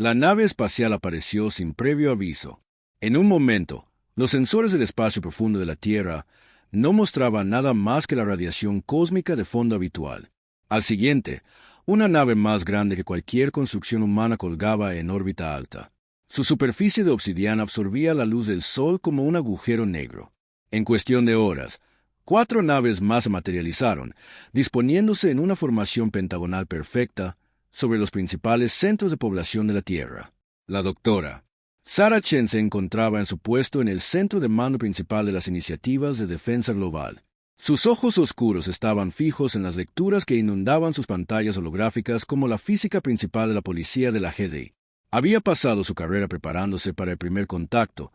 La nave espacial apareció sin previo aviso. En un momento, los sensores del espacio profundo de la Tierra no mostraban nada más que la radiación cósmica de fondo habitual. Al siguiente, una nave más grande que cualquier construcción humana colgaba en órbita alta. Su superficie de obsidiana absorbía la luz del Sol como un agujero negro. En cuestión de horas, 4 naves más se materializaron, disponiéndose en una formación pentagonal perfecta sobre los principales centros de población de la Tierra. La doctora Sarah Chen se encontraba en su puesto en el centro de mando principal de las iniciativas de defensa global. Sus ojos oscuros estaban fijos en las lecturas que inundaban sus pantallas holográficas como la física principal de la policía de la GD. Había pasado su carrera preparándose para el primer contacto,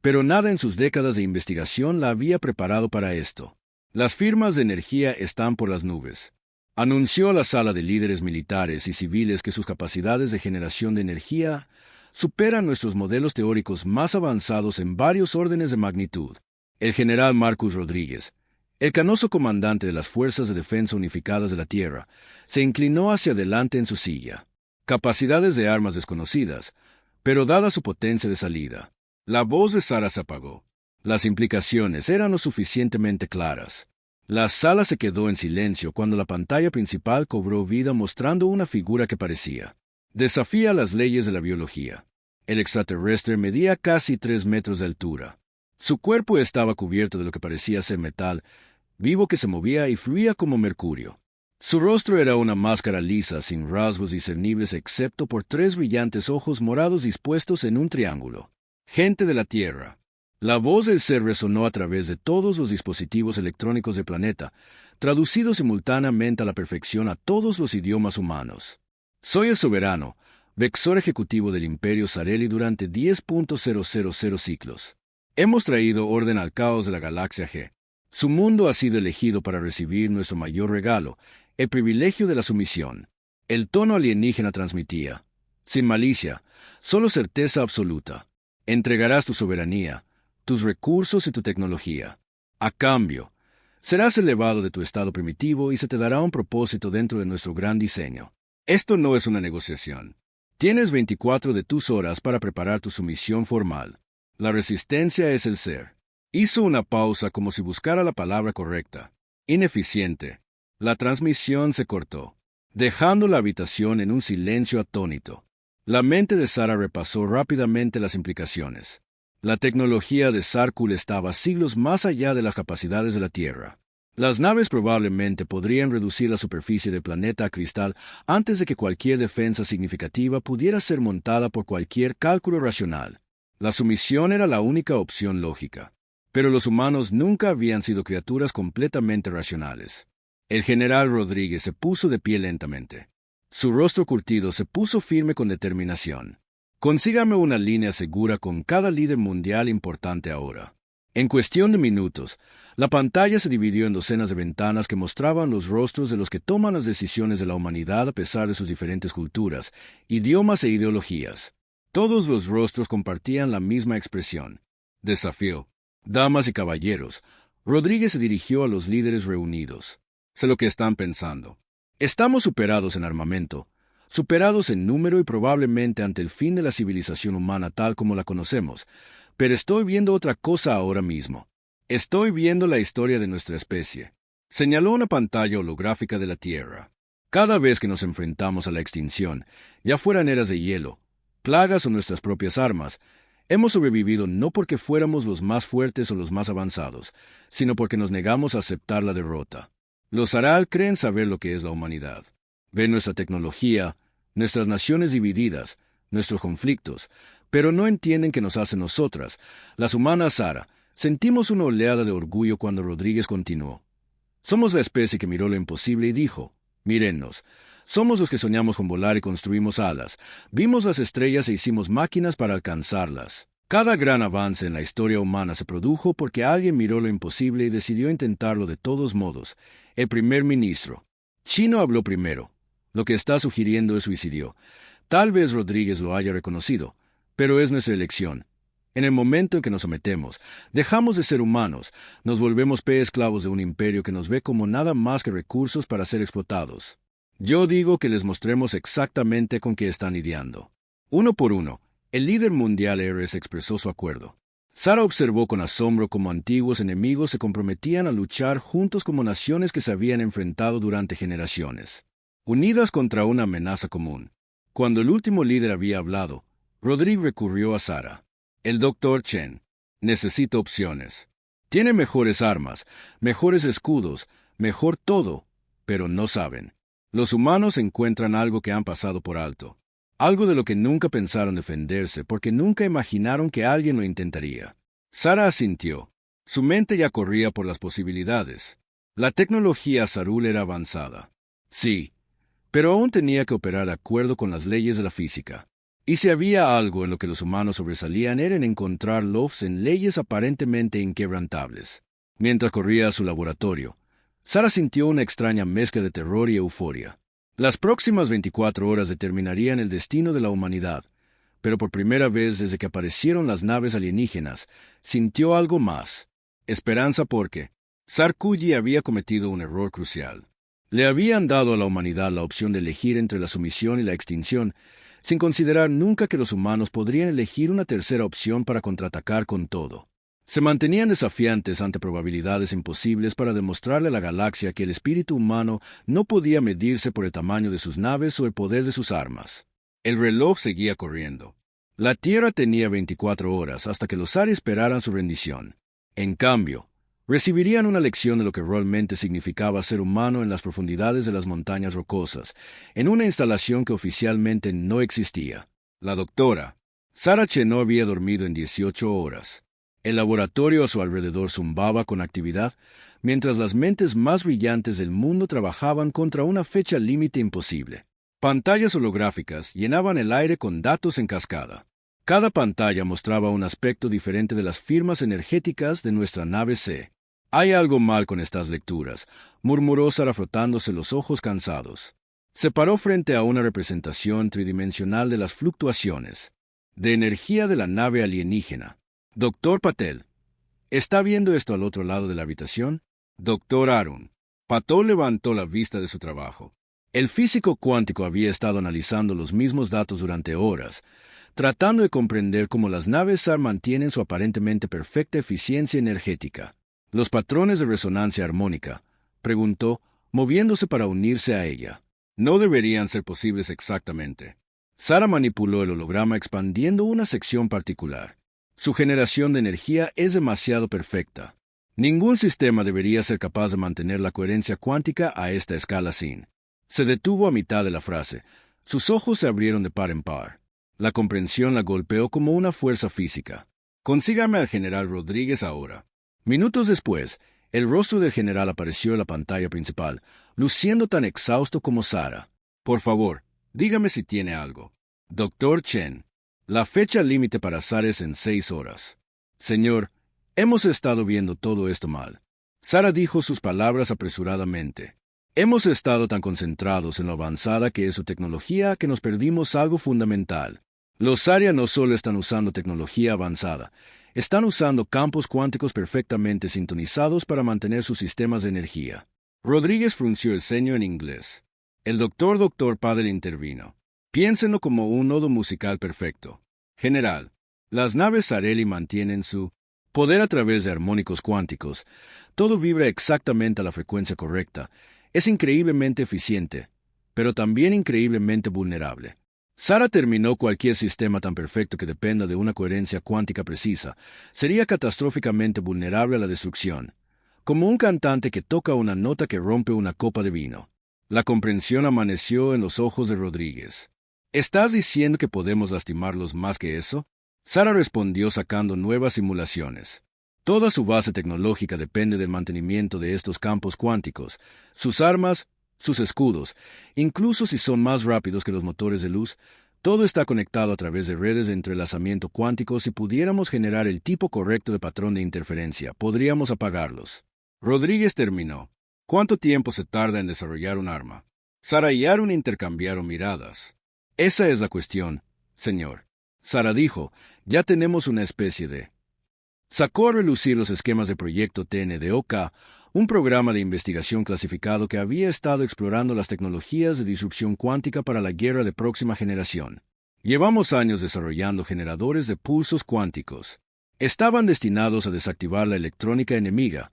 pero nada en sus décadas de investigación la había preparado para esto. Las firmas de energía están por las nubes. Anunció a la sala de líderes militares y civiles que sus capacidades de generación de energía superan nuestros modelos teóricos más avanzados en varios órdenes de magnitud. El general Marcus Rodríguez, el canoso comandante de las Fuerzas de Defensa Unificadas de la Tierra, se inclinó hacia adelante en su silla. Capacidades de armas desconocidas, pero dada su potencia de salida. La voz de Sarah se apagó. Las implicaciones eran lo suficientemente claras. La sala se quedó en silencio cuando la pantalla principal cobró vida mostrando una figura que parecía desafía las leyes de la biología. El extraterrestre medía casi 3 metros de altura. Su cuerpo estaba cubierto de lo que parecía ser metal, vivo que se movía y fluía como mercurio. Su rostro era una máscara lisa sin rasgos discernibles excepto por 3 brillantes ojos morados dispuestos en un triángulo. Gente de la Tierra. La voz del ser resonó a través de todos los dispositivos electrónicos del planeta, traducido simultáneamente a la perfección a todos los idiomas humanos. Soy el soberano, vexor ejecutivo del Imperio Sareli durante 10.000 ciclos. Hemos traído orden al caos de la galaxia G. Su mundo ha sido elegido para recibir nuestro mayor regalo, el privilegio de la sumisión. El tono alienígena transmitía, sin malicia, solo certeza absoluta. Entregarás tu soberanía, tus recursos y tu tecnología. A cambio, serás elevado de tu estado primitivo y se te dará un propósito dentro de nuestro gran diseño. Esto no es una negociación. Tienes 24 de tus horas para preparar tu sumisión formal. La resistencia es el ser. Hizo una pausa como si buscara la palabra correcta. Ineficiente. La transmisión se cortó, dejando la habitación en un silencio atónito. La mente de Sarah repasó rápidamente las implicaciones. La tecnología de Sarkul estaba siglos más allá de las capacidades de la Tierra. Las naves probablemente podrían reducir la superficie del planeta a cristal antes de que cualquier defensa significativa pudiera ser montada por cualquier cálculo racional. La sumisión era la única opción lógica. Pero los humanos nunca habían sido criaturas completamente racionales. El general Rodríguez se puso de pie lentamente. Su rostro curtido se puso firme con determinación. Consígame una línea segura con cada líder mundial importante ahora. En cuestión de minutos, la pantalla se dividió en docenas de ventanas que mostraban los rostros de los que toman las decisiones de la humanidad a pesar de sus diferentes culturas, idiomas e ideologías. Todos los rostros compartían la misma expresión. Desafío. Damas y caballeros, Rodríguez se dirigió a los líderes reunidos. Sé lo que están pensando. Estamos superados en armamento, superados en número y probablemente ante el fin de la civilización humana tal como la conocemos, pero estoy viendo otra cosa ahora mismo. Estoy viendo la historia de nuestra especie. Señaló una pantalla holográfica de la Tierra. Cada vez que nos enfrentamos a la extinción, ya fueran eras de hielo, plagas o nuestras propias armas, hemos sobrevivido no porque fuéramos los más fuertes o los más avanzados, sino porque nos negamos a aceptar la derrota. Los Aral creen saber lo que es la humanidad. Ven nuestra tecnología, nuestras naciones divididas, nuestros conflictos, pero no entienden que nos hace nosotras, las humanas Sara. Sentimos una oleada de orgullo cuando Rodríguez continuó. Somos la especie que miró lo imposible y dijo, mírennos, somos los que soñamos con volar y construimos alas, vimos las estrellas e hicimos máquinas para alcanzarlas. Cada gran avance en la historia humana se produjo porque alguien miró lo imposible y decidió intentarlo de todos modos. El primer ministro chino habló primero. Lo que está sugiriendo es suicidio. Tal vez Rodríguez lo haya reconocido, pero es nuestra elección. En el momento en que nos sometemos, dejamos de ser humanos, nos volvemos esclavos de un imperio que nos ve como nada más que recursos para ser explotados. Yo digo que les mostremos exactamente con qué están lidiando. Uno por uno, el líder mundial Ares expresó su acuerdo. Sara observó con asombro cómo antiguos enemigos se comprometían a luchar juntos como naciones que se habían enfrentado durante generaciones, unidas contra una amenaza común. Cuando el último líder había hablado, Rodrigue recurrió a Sara. El Dr. Chen. Necesita opciones. Tiene mejores armas, mejores escudos, mejor todo, pero no saben. Los humanos encuentran algo que han pasado por alto. Algo de lo que nunca pensaron defenderse porque nunca imaginaron que alguien lo intentaría. Sara asintió. Su mente ya corría por las posibilidades. La tecnología Zarul era avanzada. Sí, pero aún tenía que operar de acuerdo con las leyes de la física. Y si había algo en lo que los humanos sobresalían era en encontrar lofts en leyes aparentemente inquebrantables. Mientras corría a su laboratorio, Sara sintió una extraña mezcla de terror y euforia. Las próximas 24 horas determinarían el destino de la humanidad, pero por primera vez desde que aparecieron las naves alienígenas, sintió algo más. Esperanza porque Sarkozy había cometido un error crucial. Le habían dado a la humanidad la opción de elegir entre la sumisión y la extinción, sin considerar nunca que los humanos podrían elegir una tercera opción para contraatacar con todo. Se mantenían desafiantes ante probabilidades imposibles para demostrarle a la galaxia que el espíritu humano no podía medirse por el tamaño de sus naves o el poder de sus armas. El reloj seguía corriendo. La Tierra tenía 24 horas hasta que los Ari esperaran su rendición. En cambio, recibirían una lección de lo que realmente significaba ser humano en las profundidades de las montañas rocosas, en una instalación que oficialmente no existía. La doctora Sara Chen no había dormido en 18 horas. El laboratorio a su alrededor zumbaba con actividad, mientras las mentes más brillantes del mundo trabajaban contra una fecha límite imposible. Pantallas holográficas llenaban el aire con datos en cascada. Cada pantalla mostraba un aspecto diferente de las firmas energéticas de nuestra nave C. «Hay algo mal con estas lecturas», murmuró Sara frotándose los ojos cansados. Se paró frente a una representación tridimensional de las fluctuaciones de energía de la nave alienígena. «Doctor Patel, ¿está viendo esto al otro lado de la habitación?» «Doctor Arun». Patel levantó la vista de su trabajo. El físico cuántico había estado analizando los mismos datos durante horas, tratando de comprender cómo las naves SAR mantienen su aparentemente perfecta eficiencia energética. «¿Los patrones de resonancia armónica?», preguntó, moviéndose para unirse a ella. «No deberían ser posibles exactamente». Sara manipuló el holograma expandiendo una sección particular. «Su generación de energía es demasiado perfecta. Ningún sistema debería ser capaz de mantener la coherencia cuántica a esta escala sin». Se detuvo a mitad de la frase. Sus ojos se abrieron de par en par. La comprensión la golpeó como una fuerza física. «Consígame al general Rodríguez ahora». Minutos después, el rostro del general apareció en la pantalla principal, luciendo tan exhausto como Sara. «Por favor, dígame si tiene algo». «Doctor Chen, la fecha límite para SAR es en 6 horas». «Señor, hemos estado viendo todo esto mal». Sara dijo sus palabras apresuradamente. «Hemos estado tan concentrados en lo avanzada que es su tecnología que nos perdimos algo fundamental. Los Zarya no solo están usando tecnología avanzada, están usando campos cuánticos perfectamente sintonizados para mantener sus sistemas de energía». Rodríguez frunció el ceño en inglés. El doctor Padel intervino. «Piénsenlo como un nodo musical perfecto. General, las naves Zareli mantienen su poder a través de armónicos cuánticos. Todo vibra exactamente a la frecuencia correcta. Es increíblemente eficiente, pero también increíblemente vulnerable». Sara terminó cualquier sistema tan perfecto que dependa de una coherencia cuántica precisa. Sería catastróficamente vulnerable a la destrucción, como un cantante que toca una nota que rompe una copa de vino. La comprensión amaneció en los ojos de Rodríguez. «¿Estás diciendo que podemos lastimarlos más que eso?». Sara respondió sacando nuevas simulaciones. Toda su base tecnológica depende del mantenimiento de estos campos cuánticos, sus armas, sus escudos, incluso si son más rápidos que los motores de luz. Todo está conectado a través de redes de entrelazamiento cuántico. Si pudiéramos generar el tipo correcto de patrón de interferencia, podríamos apagarlos». Rodríguez terminó. «¿Cuánto tiempo se tarda en desarrollar un arma?». Sara y Arun intercambiaron miradas. «Esa es la cuestión, señor». Sara dijo, «Ya tenemos una especie de...». Sacó a relucir los esquemas de proyecto TNDOK, un programa de investigación clasificado que había estado explorando las tecnologías de disrupción cuántica para la guerra de próxima generación. Llevamos años desarrollando generadores de pulsos cuánticos. Estaban destinados a desactivar la electrónica enemiga,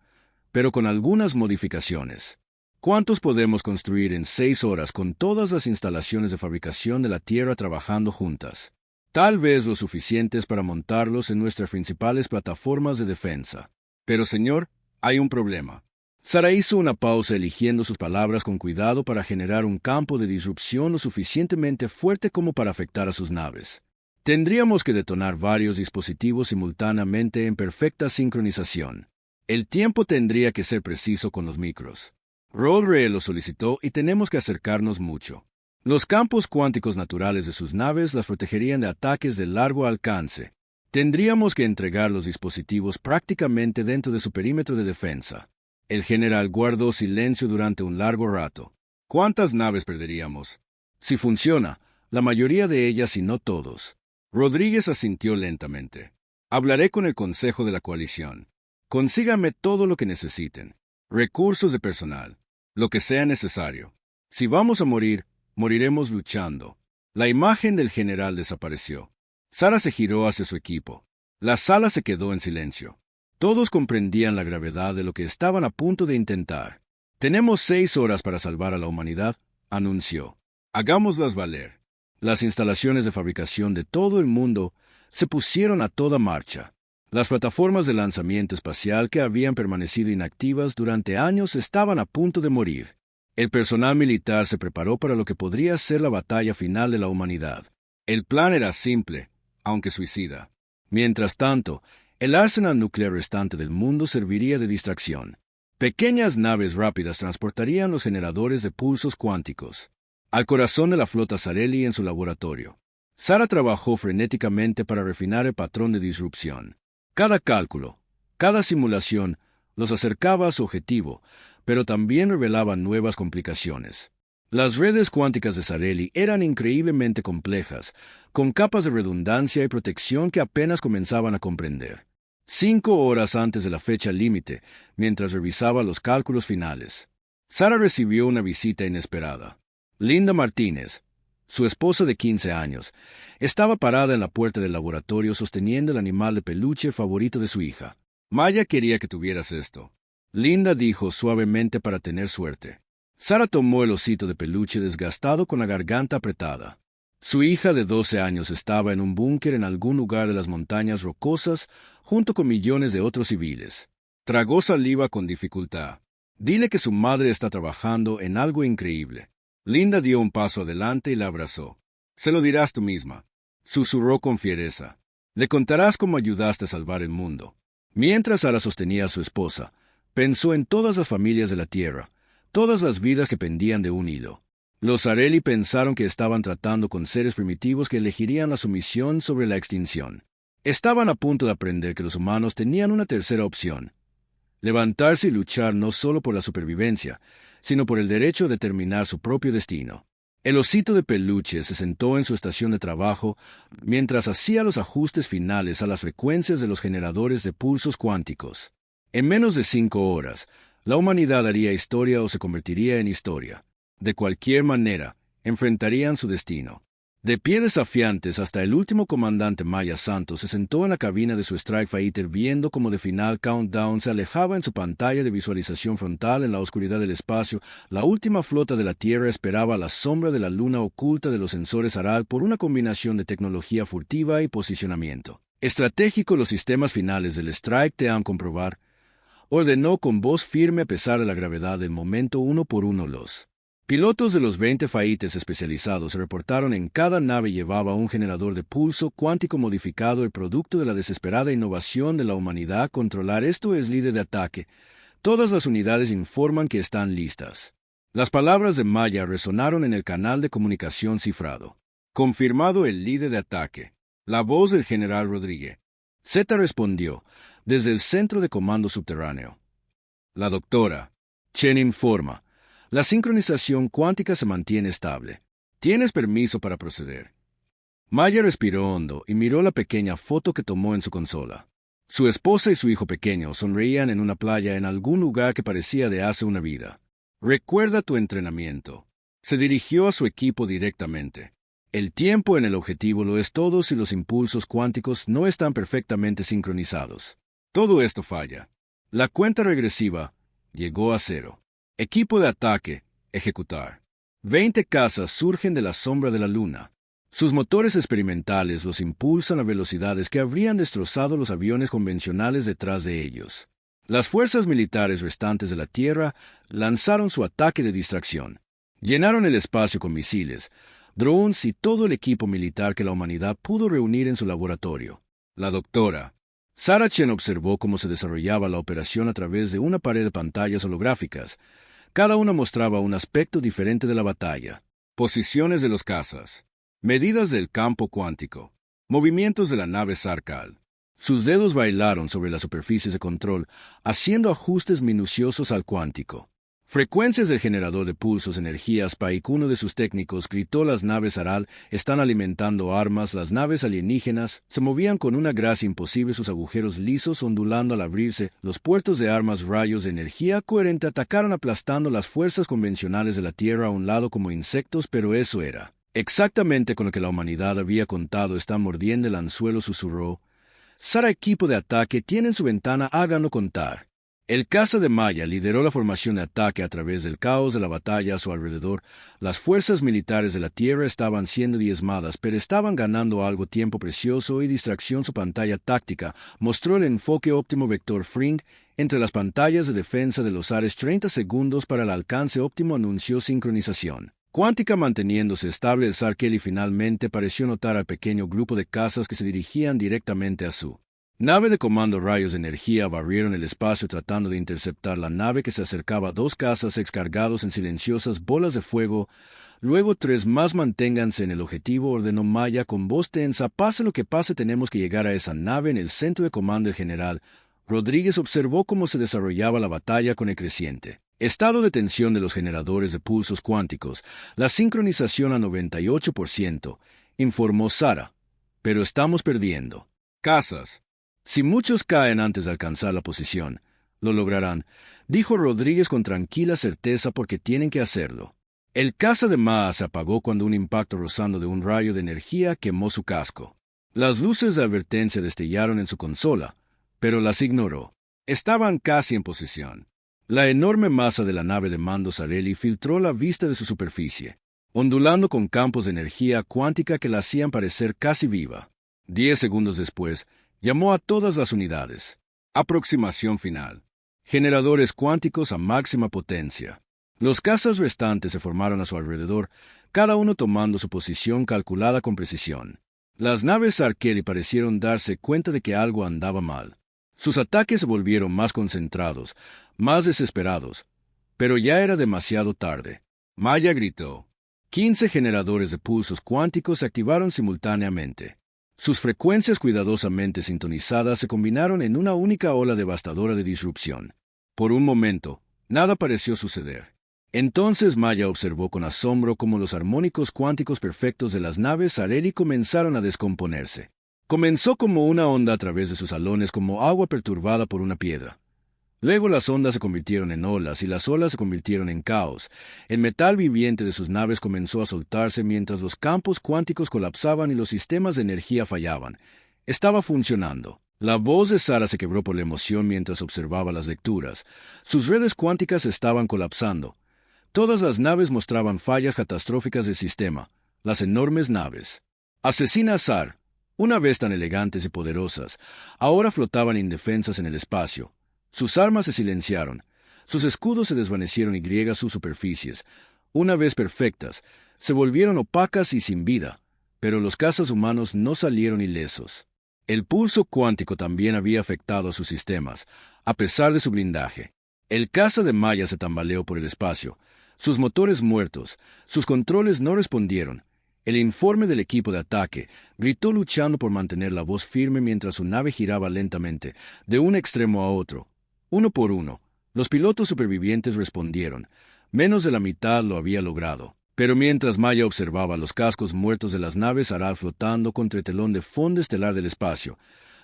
pero con algunas modificaciones. ¿Cuántos podemos construir en 6 horas con todas las instalaciones de fabricación de la Tierra trabajando juntas? Tal vez lo suficientes para montarlos en nuestras principales plataformas de defensa. Pero, señor, hay un problema. Sara hizo una pausa eligiendo sus palabras con cuidado para generar un campo de disrupción lo suficientemente fuerte como para afectar a sus naves. Tendríamos que detonar varios dispositivos simultáneamente en perfecta sincronización. El tiempo tendría que ser preciso con los micros. Rollree lo solicitó y tenemos que acercarnos mucho. Los campos cuánticos naturales de sus naves las protegerían de ataques de largo alcance. Tendríamos que entregar los dispositivos prácticamente dentro de su perímetro de defensa. El general guardó silencio durante un largo rato. ¿Cuántas naves perderíamos? Si funciona, la mayoría de ellas y no todos. Rodríguez asintió lentamente. Hablaré con el Consejo de la Coalición. Consígame todo lo que necesiten. Recursos de personal. Lo que sea necesario. Si vamos a morir, moriremos luchando. La imagen del general desapareció. Sara se giró hacia su equipo. La sala se quedó en silencio. Todos comprendían la gravedad de lo que estaban a punto de intentar. Tenemos 6 horas para salvar a la humanidad, anunció. Hagámoslas valer. Las instalaciones de fabricación de todo el mundo se pusieron a toda marcha. Las plataformas de lanzamiento espacial que habían permanecido inactivas durante años estaban a punto de morir. El personal militar se preparó para lo que podría ser la batalla final de la humanidad. El plan era simple, aunque suicida. Mientras tanto, el arsenal nuclear restante del mundo serviría de distracción. Pequeñas naves rápidas transportarían los generadores de pulsos cuánticos al corazón de la flota Sarelli en su laboratorio. Sara trabajó frenéticamente para refinar el patrón de disrupción. Cada cálculo, cada simulación, los acercaba a su objetivo, pero también revelaba nuevas complicaciones. Las redes cuánticas de Sarelli eran increíblemente complejas, con capas de redundancia y protección que apenas comenzaban a comprender. 5 horas antes de la fecha límite, mientras revisaba los cálculos finales, Sara recibió una visita inesperada. Linda Martínez, su esposa de 15 años, estaba parada en la puerta del laboratorio sosteniendo el animal de peluche favorito de su hija. Maya quería que tuvieras esto. Linda dijo suavemente para tener suerte. Sara tomó el osito de peluche desgastado con la garganta apretada. Su hija de 12 años estaba en un búnker en algún lugar de las montañas rocosas junto con millones de otros civiles. Tragó saliva con dificultad. Dile que su madre está trabajando en algo increíble. Linda dio un paso adelante y la abrazó. Se lo dirás tú misma, susurró con fiereza. Le contarás cómo ayudaste a salvar el mundo. Mientras Sara sostenía a su esposa, pensó en todas las familias de la Tierra, todas las vidas que pendían de un hilo. Los Sarelli pensaron que estaban tratando con seres primitivos que elegirían la sumisión sobre la extinción. Estaban a punto de aprender que los humanos tenían una tercera opción: levantarse y luchar no solo por la supervivencia, sino por el derecho a determinar su propio destino. El osito de peluche se sentó en su estación de trabajo mientras hacía los ajustes finales a las frecuencias de los generadores de pulsos cuánticos. En menos de 5 horas, la humanidad haría historia o se convertiría en historia. De cualquier manera, enfrentarían su destino. De pie desafiantes, hasta el último comandante Maya Santos se sentó en la cabina de su Strike Fighter viendo cómo The Final Countdown se alejaba en su pantalla de visualización frontal en la oscuridad del espacio. La última flota de la Tierra esperaba a la sombra de la luna oculta de los sensores Aral por una combinación de tecnología furtiva y posicionamiento estratégico. Los sistemas finales del Strike te han comprobar, ordenó con voz firme a pesar de la gravedad del momento. Uno por uno los pilotos de los 20 Fighters especializados reportaron en cada nave llevaba un generador de pulso cuántico modificado, el producto de la desesperada innovación de la humanidad. Controlar esto es líder de ataque. Todas las unidades informan que están listas. Las palabras de Maya resonaron en el canal de comunicación cifrado. Confirmado el líder de ataque. La voz del general Rodríguez. Z respondió desde el centro de comando subterráneo. La doctora Chen informa. La sincronización cuántica se mantiene estable. Tienes permiso para proceder. Maya respiró hondo y miró la pequeña foto que tomó en su consola. Su esposa y su hijo pequeño sonreían en una playa en algún lugar que parecía de hace una vida. Recuerda tu entrenamiento. Se dirigió a su equipo directamente. El tiempo en el objetivo lo es todo si los impulsos cuánticos no están perfectamente sincronizados. Todo esto falla. La cuenta regresiva llegó a cero. Equipo de ataque, ejecutar. 20 casas surgen de la sombra de la luna. Sus motores experimentales los impulsan a velocidades que habrían destrozado los aviones convencionales detrás de ellos. Las fuerzas militares restantes de la Tierra lanzaron su ataque de distracción. Llenaron el espacio con misiles, drones y todo el equipo militar que la humanidad pudo reunir en su laboratorio. La doctora Sarah Chen observó cómo se desarrollaba la operación a través de una pared de pantallas holográficas. Cada una mostraba un aspecto diferente de la batalla. Posiciones de los cazas. Medidas del campo cuántico. Movimientos de la nave Sarkal. Sus dedos bailaron sobre las superficies de control, haciendo ajustes minuciosos al cuántico. Frecuencias del generador de pulsos energías Paik, uno de sus técnicos, gritó: las naves Aral están alimentando armas. Las naves alienígenas se movían con una gracia imposible, sus agujeros lisos ondulando al abrirse. Los puertos de armas rayos de energía coherente atacaron aplastando las fuerzas convencionales de la Tierra a un lado como insectos, pero eso era exactamente con lo que la humanidad había contado. Están mordiendo el anzuelo, susurró. Sara, equipo de ataque, tienen su ventana, háganlo contar. El caza de Maya lideró la formación de ataque a través del caos de la batalla a su alrededor. Las fuerzas militares de la Tierra estaban siendo diezmadas, pero estaban ganando algo: tiempo precioso y distracción. Su pantalla táctica mostró el enfoque óptimo vector Fring entre las pantallas de defensa de los Ares. 30 segundos para el alcance óptimo, anunció. Sincronización cuántica manteniéndose estable. El Zar Kelly finalmente pareció notar al pequeño grupo de cazas que se dirigían directamente a su nave de comando. Rayos de energía barrieron el espacio tratando de interceptar la nave que se acercaba. 2 cazas excargados en silenciosas bolas de fuego. Luego 3 más. Manténganse en el objetivo, ordenó Maya con voz tensa. Pase lo que pase, tenemos que llegar a esa nave. En el centro de comando, el general Rodríguez observó cómo se desarrollaba la batalla con el creciente estado de tensión de los generadores de pulsos cuánticos. La sincronización a 98%, informó Sara. Pero estamos perdiendo. Cazas. Si muchos caen antes de alcanzar la posición, lo lograrán, dijo Rodríguez con tranquila certeza, porque tienen que hacerlo. El caza de Maa se apagó cuando un impacto rozando de un rayo de energía quemó su casco. Las luces de advertencia destellaron en su consola, pero las ignoró. Estaban casi en posición. La enorme masa de la nave de mando Sareli filtró la vista de su superficie, ondulando con campos de energía cuántica que la hacían parecer casi viva. 10 segundos después, llamó a todas las unidades. Aproximación final. Generadores cuánticos a máxima potencia. Los cazas restantes se formaron a su alrededor, cada uno tomando su posición calculada con precisión. Las naves Arkeli parecieron darse cuenta de que algo andaba mal. Sus ataques se volvieron más concentrados, más desesperados, pero ya era demasiado tarde. Maya gritó. 15 generadores de pulsos cuánticos se activaron simultáneamente. Sus frecuencias cuidadosamente sintonizadas se combinaron en una única ola devastadora de disrupción. Por un momento, nada pareció suceder. Entonces Maya observó con asombro cómo los armónicos cuánticos perfectos de las naves Areli comenzaron a descomponerse. Comenzó como una onda a través de sus salones, como agua perturbada por una piedra. Luego las ondas se convirtieron en olas y las olas se convirtieron en caos. El metal viviente de sus naves comenzó a soltarse mientras los campos cuánticos colapsaban y los sistemas de energía fallaban. Estaba funcionando. La voz de Sara se quebró por la emoción mientras observaba las lecturas. Sus redes cuánticas estaban colapsando. Todas las naves mostraban fallas catastróficas del sistema. Las enormes naves. Asesina Azar, una vez tan elegantes y poderosas, ahora flotaban indefensas en el espacio. Sus armas se silenciaron, sus escudos se desvanecieron y sus superficies, una vez perfectas, se volvieron opacas y sin vida, pero los cazas humanos no salieron ilesos. El pulso cuántico también había afectado a sus sistemas, a pesar de su blindaje. El caza de Maya se tambaleó por el espacio, sus motores muertos, sus controles no respondieron. El informe del equipo de ataque gritó luchando por mantener la voz firme mientras su nave giraba lentamente, de un extremo a otro. Uno por uno, los pilotos supervivientes respondieron. Menos de la mitad lo había logrado. Pero mientras Maya observaba los cascos muertos de las naves Aral flotando contra el telón de fondo estelar del espacio,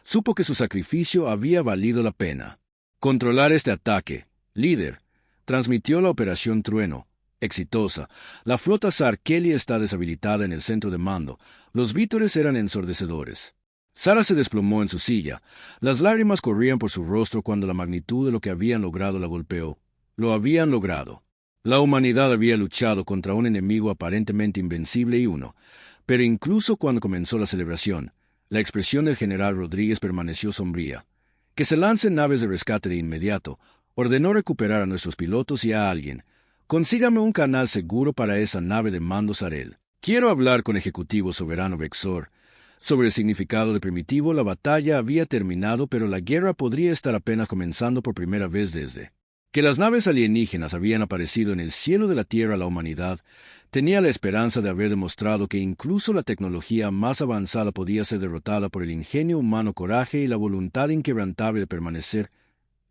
supo que su sacrificio había valido la pena. Controlar este ataque, líder, transmitió la Operación Trueno, exitosa. La flota Sar Kelly está deshabilitada en el centro de mando. Los vítores eran ensordecedores. Sara se desplomó en su silla. Las lágrimas corrían por su rostro cuando la magnitud de lo que habían logrado la golpeó. Lo habían logrado. La humanidad había luchado contra un enemigo aparentemente invencible y pero incluso cuando comenzó la celebración, la expresión del general Rodríguez permaneció sombría. Que se lancen naves de rescate de inmediato. Ordenó recuperar a nuestros pilotos y a alguien. Consígame un canal seguro para esa nave de mando Sarel. Quiero hablar con Ejecutivo Soberano Vexor. Sobre el significado de Primitivo, la batalla había terminado, pero la guerra podría estar apenas comenzando por primera vez desde que las naves alienígenas habían aparecido en el cielo de la Tierra. La humanidad tenía la esperanza de haber demostrado que incluso la tecnología más avanzada podía ser derrotada por el ingenio humano, coraje y la voluntad inquebrantable de permanecer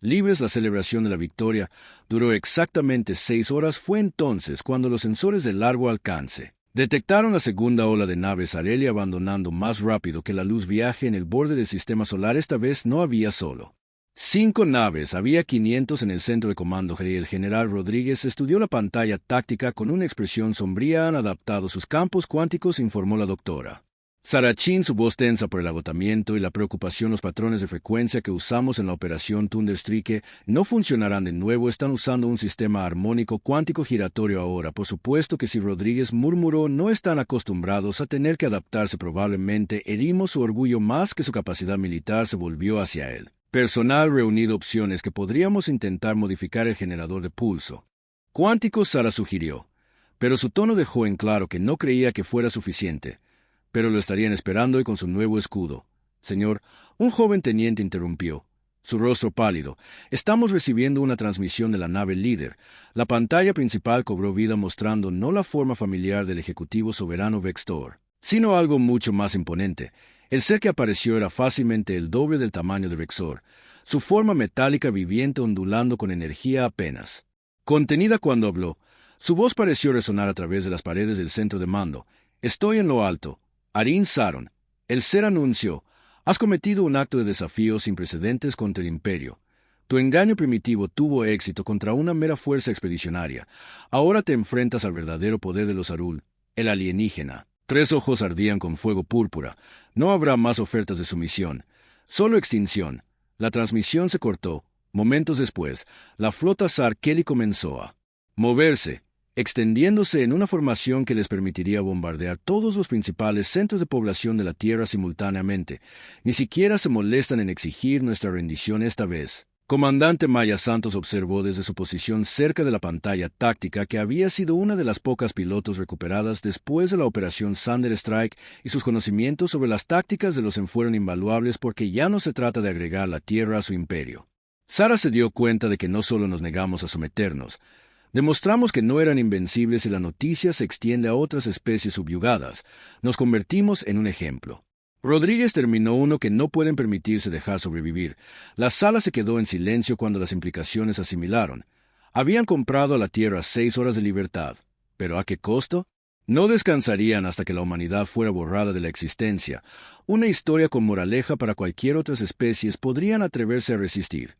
libres. La celebración de la victoria duró exactamente 6 horas. Fue entonces cuando los sensores de largo alcance detectaron la segunda ola de naves Areli abandonando más rápido que la luz viaje en el borde del sistema solar. Esta vez no había solo 5 naves, había 500 en el centro de comando. El general Rodríguez estudió la pantalla táctica con una expresión sombría. Han adaptado sus campos cuánticos, informó la doctora Sarachin, su voz tensa por el agotamiento y la preocupación. Los patrones de frecuencia que usamos en la operación Thunderstrike no funcionarán de nuevo. Están usando un sistema armónico cuántico giratorio ahora. Por supuesto que sí, Rodríguez murmuró. No están acostumbrados a tener que adaptarse. Probablemente herimos su orgullo más que su capacidad militar. Se volvió hacia él. Personal reunido. Opciones que podríamos intentar modificar el generador de pulso cuántico, Sara sugirió, pero su tono dejó en claro que no creía que fuera suficiente. Pero lo estarían esperando y con su nuevo escudo. Señor, un joven teniente interrumpió, su rostro pálido. Estamos recibiendo una transmisión de la nave líder. La pantalla principal cobró vida mostrando no la forma familiar del Ejecutivo Soberano Vextor, sino algo mucho más imponente. El ser que apareció era fácilmente el doble del tamaño de Vexor, su forma metálica viviente ondulando con energía apenas contenida. Cuando habló, su voz pareció resonar a través de las paredes del centro de mando. Estoy en lo alto. Arin Saron, el ser anunció, has cometido un acto de desafío sin precedentes contra el Imperio. Tu engaño primitivo tuvo éxito contra una mera fuerza expedicionaria. Ahora te enfrentas al verdadero poder de los Arul, el alienígena. 3 ojos ardían con fuego púrpura. No habrá más ofertas de sumisión, solo extinción. La transmisión se cortó. Momentos después, la flota Sar Kelly comenzó a moverse, extendiéndose en una formación que les permitiría bombardear todos los principales centros de población de la Tierra simultáneamente. Ni siquiera se molestan en exigir nuestra rendición esta vez. Comandante Maya Santos observó desde su posición cerca de la pantalla táctica que había sido una de las pocas pilotos recuperadas después de la operación Thunder Strike, y sus conocimientos sobre las tácticas de los fueron invaluables porque ya no se trata de agregar la Tierra a su imperio. Sara se dio cuenta de que no solo nos negamos a someternos, demostramos que no eran invencibles y la noticia se extiende a otras especies subyugadas. Nos convertimos en un ejemplo. Rodríguez terminó uno que no pueden permitirse dejar sobrevivir. La sala se quedó en silencio cuando las implicaciones asimilaron. Habían comprado a la Tierra 6 horas de libertad. ¿Pero a qué costo? No descansarían hasta que la humanidad fuera borrada de la existencia. Una historia con moraleja para cualquier otras especies. Podrían atreverse a resistir.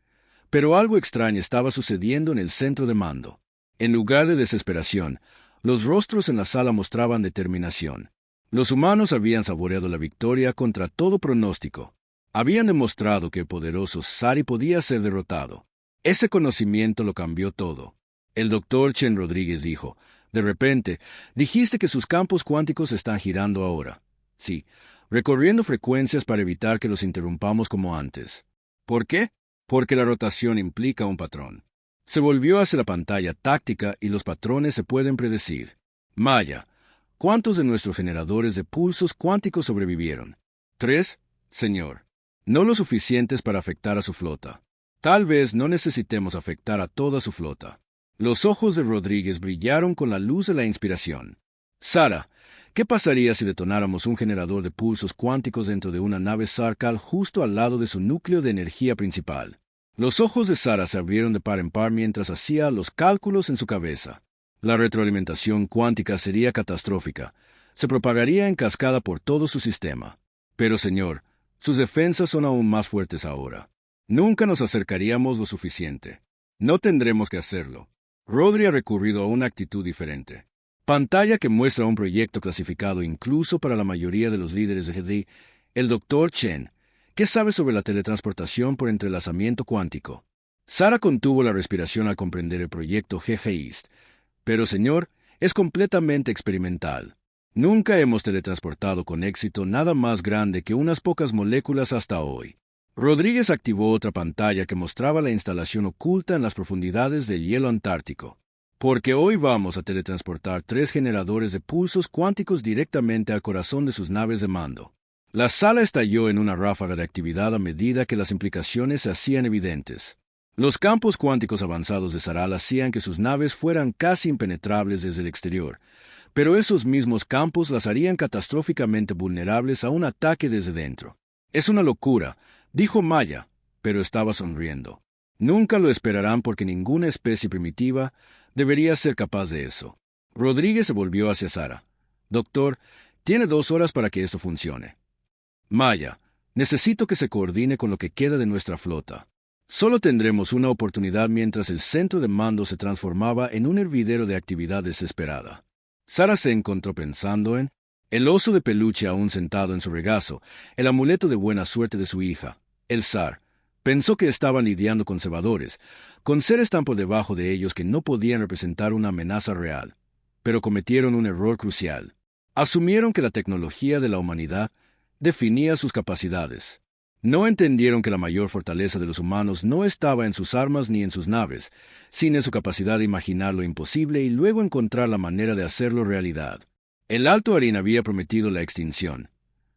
Pero algo extraño estaba sucediendo en el centro de mando. En lugar de desesperación, los rostros en la sala mostraban determinación. Los humanos habían saboreado la victoria contra todo pronóstico. Habían demostrado que el poderoso Sari podía ser derrotado. Ese conocimiento lo cambió todo. El doctor Chen Rodríguez dijo, de repente, dijiste que sus campos cuánticos están girando ahora. Sí, recorriendo frecuencias para evitar que los interrumpamos como antes. ¿Por qué? Porque la rotación implica un patrón. Se volvió hacia la pantalla táctica y los patrones se pueden predecir. Maya, ¿cuántos de nuestros generadores de pulsos cuánticos sobrevivieron? 3, señor. No lo suficientes para afectar a su flota. Tal vez no necesitemos afectar a toda su flota. Los ojos de Rodríguez brillaron con la luz de la inspiración. Sara, ¿qué pasaría si detonáramos un generador de pulsos cuánticos dentro de una nave Sarkal justo al lado de su núcleo de energía principal? Los ojos de Sara se abrieron de par en par mientras hacía los cálculos en su cabeza. La retroalimentación cuántica sería catastrófica. Se propagaría en cascada por todo su sistema. Pero, señor, sus defensas son aún más fuertes ahora. Nunca nos acercaríamos lo suficiente. No tendremos que hacerlo. Rodri ha recurrido a una actitud diferente. Pantalla que muestra un proyecto clasificado incluso para la mayoría de los líderes de GD, el Dr. Chen. ¿Qué sabe sobre la teletransportación por entrelazamiento cuántico? Sara contuvo la respiración al comprender el proyecto GG East. Pero, señor, es completamente experimental. Nunca hemos teletransportado con éxito nada más grande que unas pocas moléculas hasta hoy. Rodríguez activó otra pantalla que mostraba la instalación oculta en las profundidades del hielo antártico. Porque hoy vamos a teletransportar 3 generadores de pulsos cuánticos directamente al corazón de sus naves de mando. La sala estalló en una ráfaga de actividad a medida que las implicaciones se hacían evidentes. Los campos cuánticos avanzados de Saral hacían que sus naves fueran casi impenetrables desde el exterior, pero esos mismos campos las harían catastróficamente vulnerables a un ataque desde dentro. Es una locura, dijo Maya, pero estaba sonriendo. Nunca lo esperarán porque ninguna especie primitiva debería ser capaz de eso. Rodríguez se volvió hacia Sara. Doctor, tiene 2 horas para que esto funcione. Maya, necesito que se coordine con lo que queda de nuestra flota. Solo tendremos una oportunidad mientras el centro de mando se transformaba en un hervidero de actividad desesperada. Sara se encontró pensando en el oso de peluche aún sentado en su regazo, el amuleto de buena suerte de su hija, el zar. Pensó que estaban lidiando con cebadores, con seres tan por debajo de ellos que no podían representar una amenaza real. Pero cometieron un error crucial. Asumieron que la tecnología de la humanidad definía sus capacidades. No entendieron que la mayor fortaleza de los humanos no estaba en sus armas ni en sus naves, sino en su capacidad de imaginar lo imposible y luego encontrar la manera de hacerlo realidad. El Alto Arín había prometido la extinción,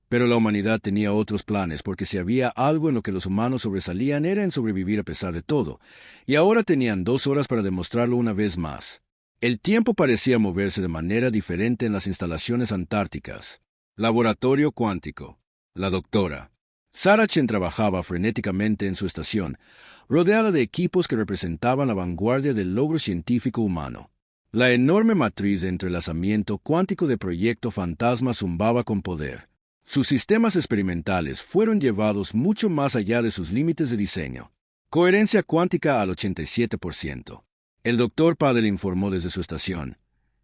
pero la humanidad tenía otros planes porque si había algo en lo que los humanos sobresalían era en sobrevivir a pesar de todo, y ahora tenían 2 horas para demostrarlo una vez más. El tiempo parecía moverse de manera diferente en las instalaciones antárticas. Laboratorio cuántico. La doctora Sara Chen trabajaba frenéticamente en su estación, rodeada de equipos que representaban la vanguardia del logro científico humano. La enorme matriz de entrelazamiento cuántico de Proyecto Fantasma zumbaba con poder. Sus sistemas experimentales fueron llevados mucho más allá de sus límites de diseño. Coherencia cuántica al 87%. El Dr. Padel informó desde su estación.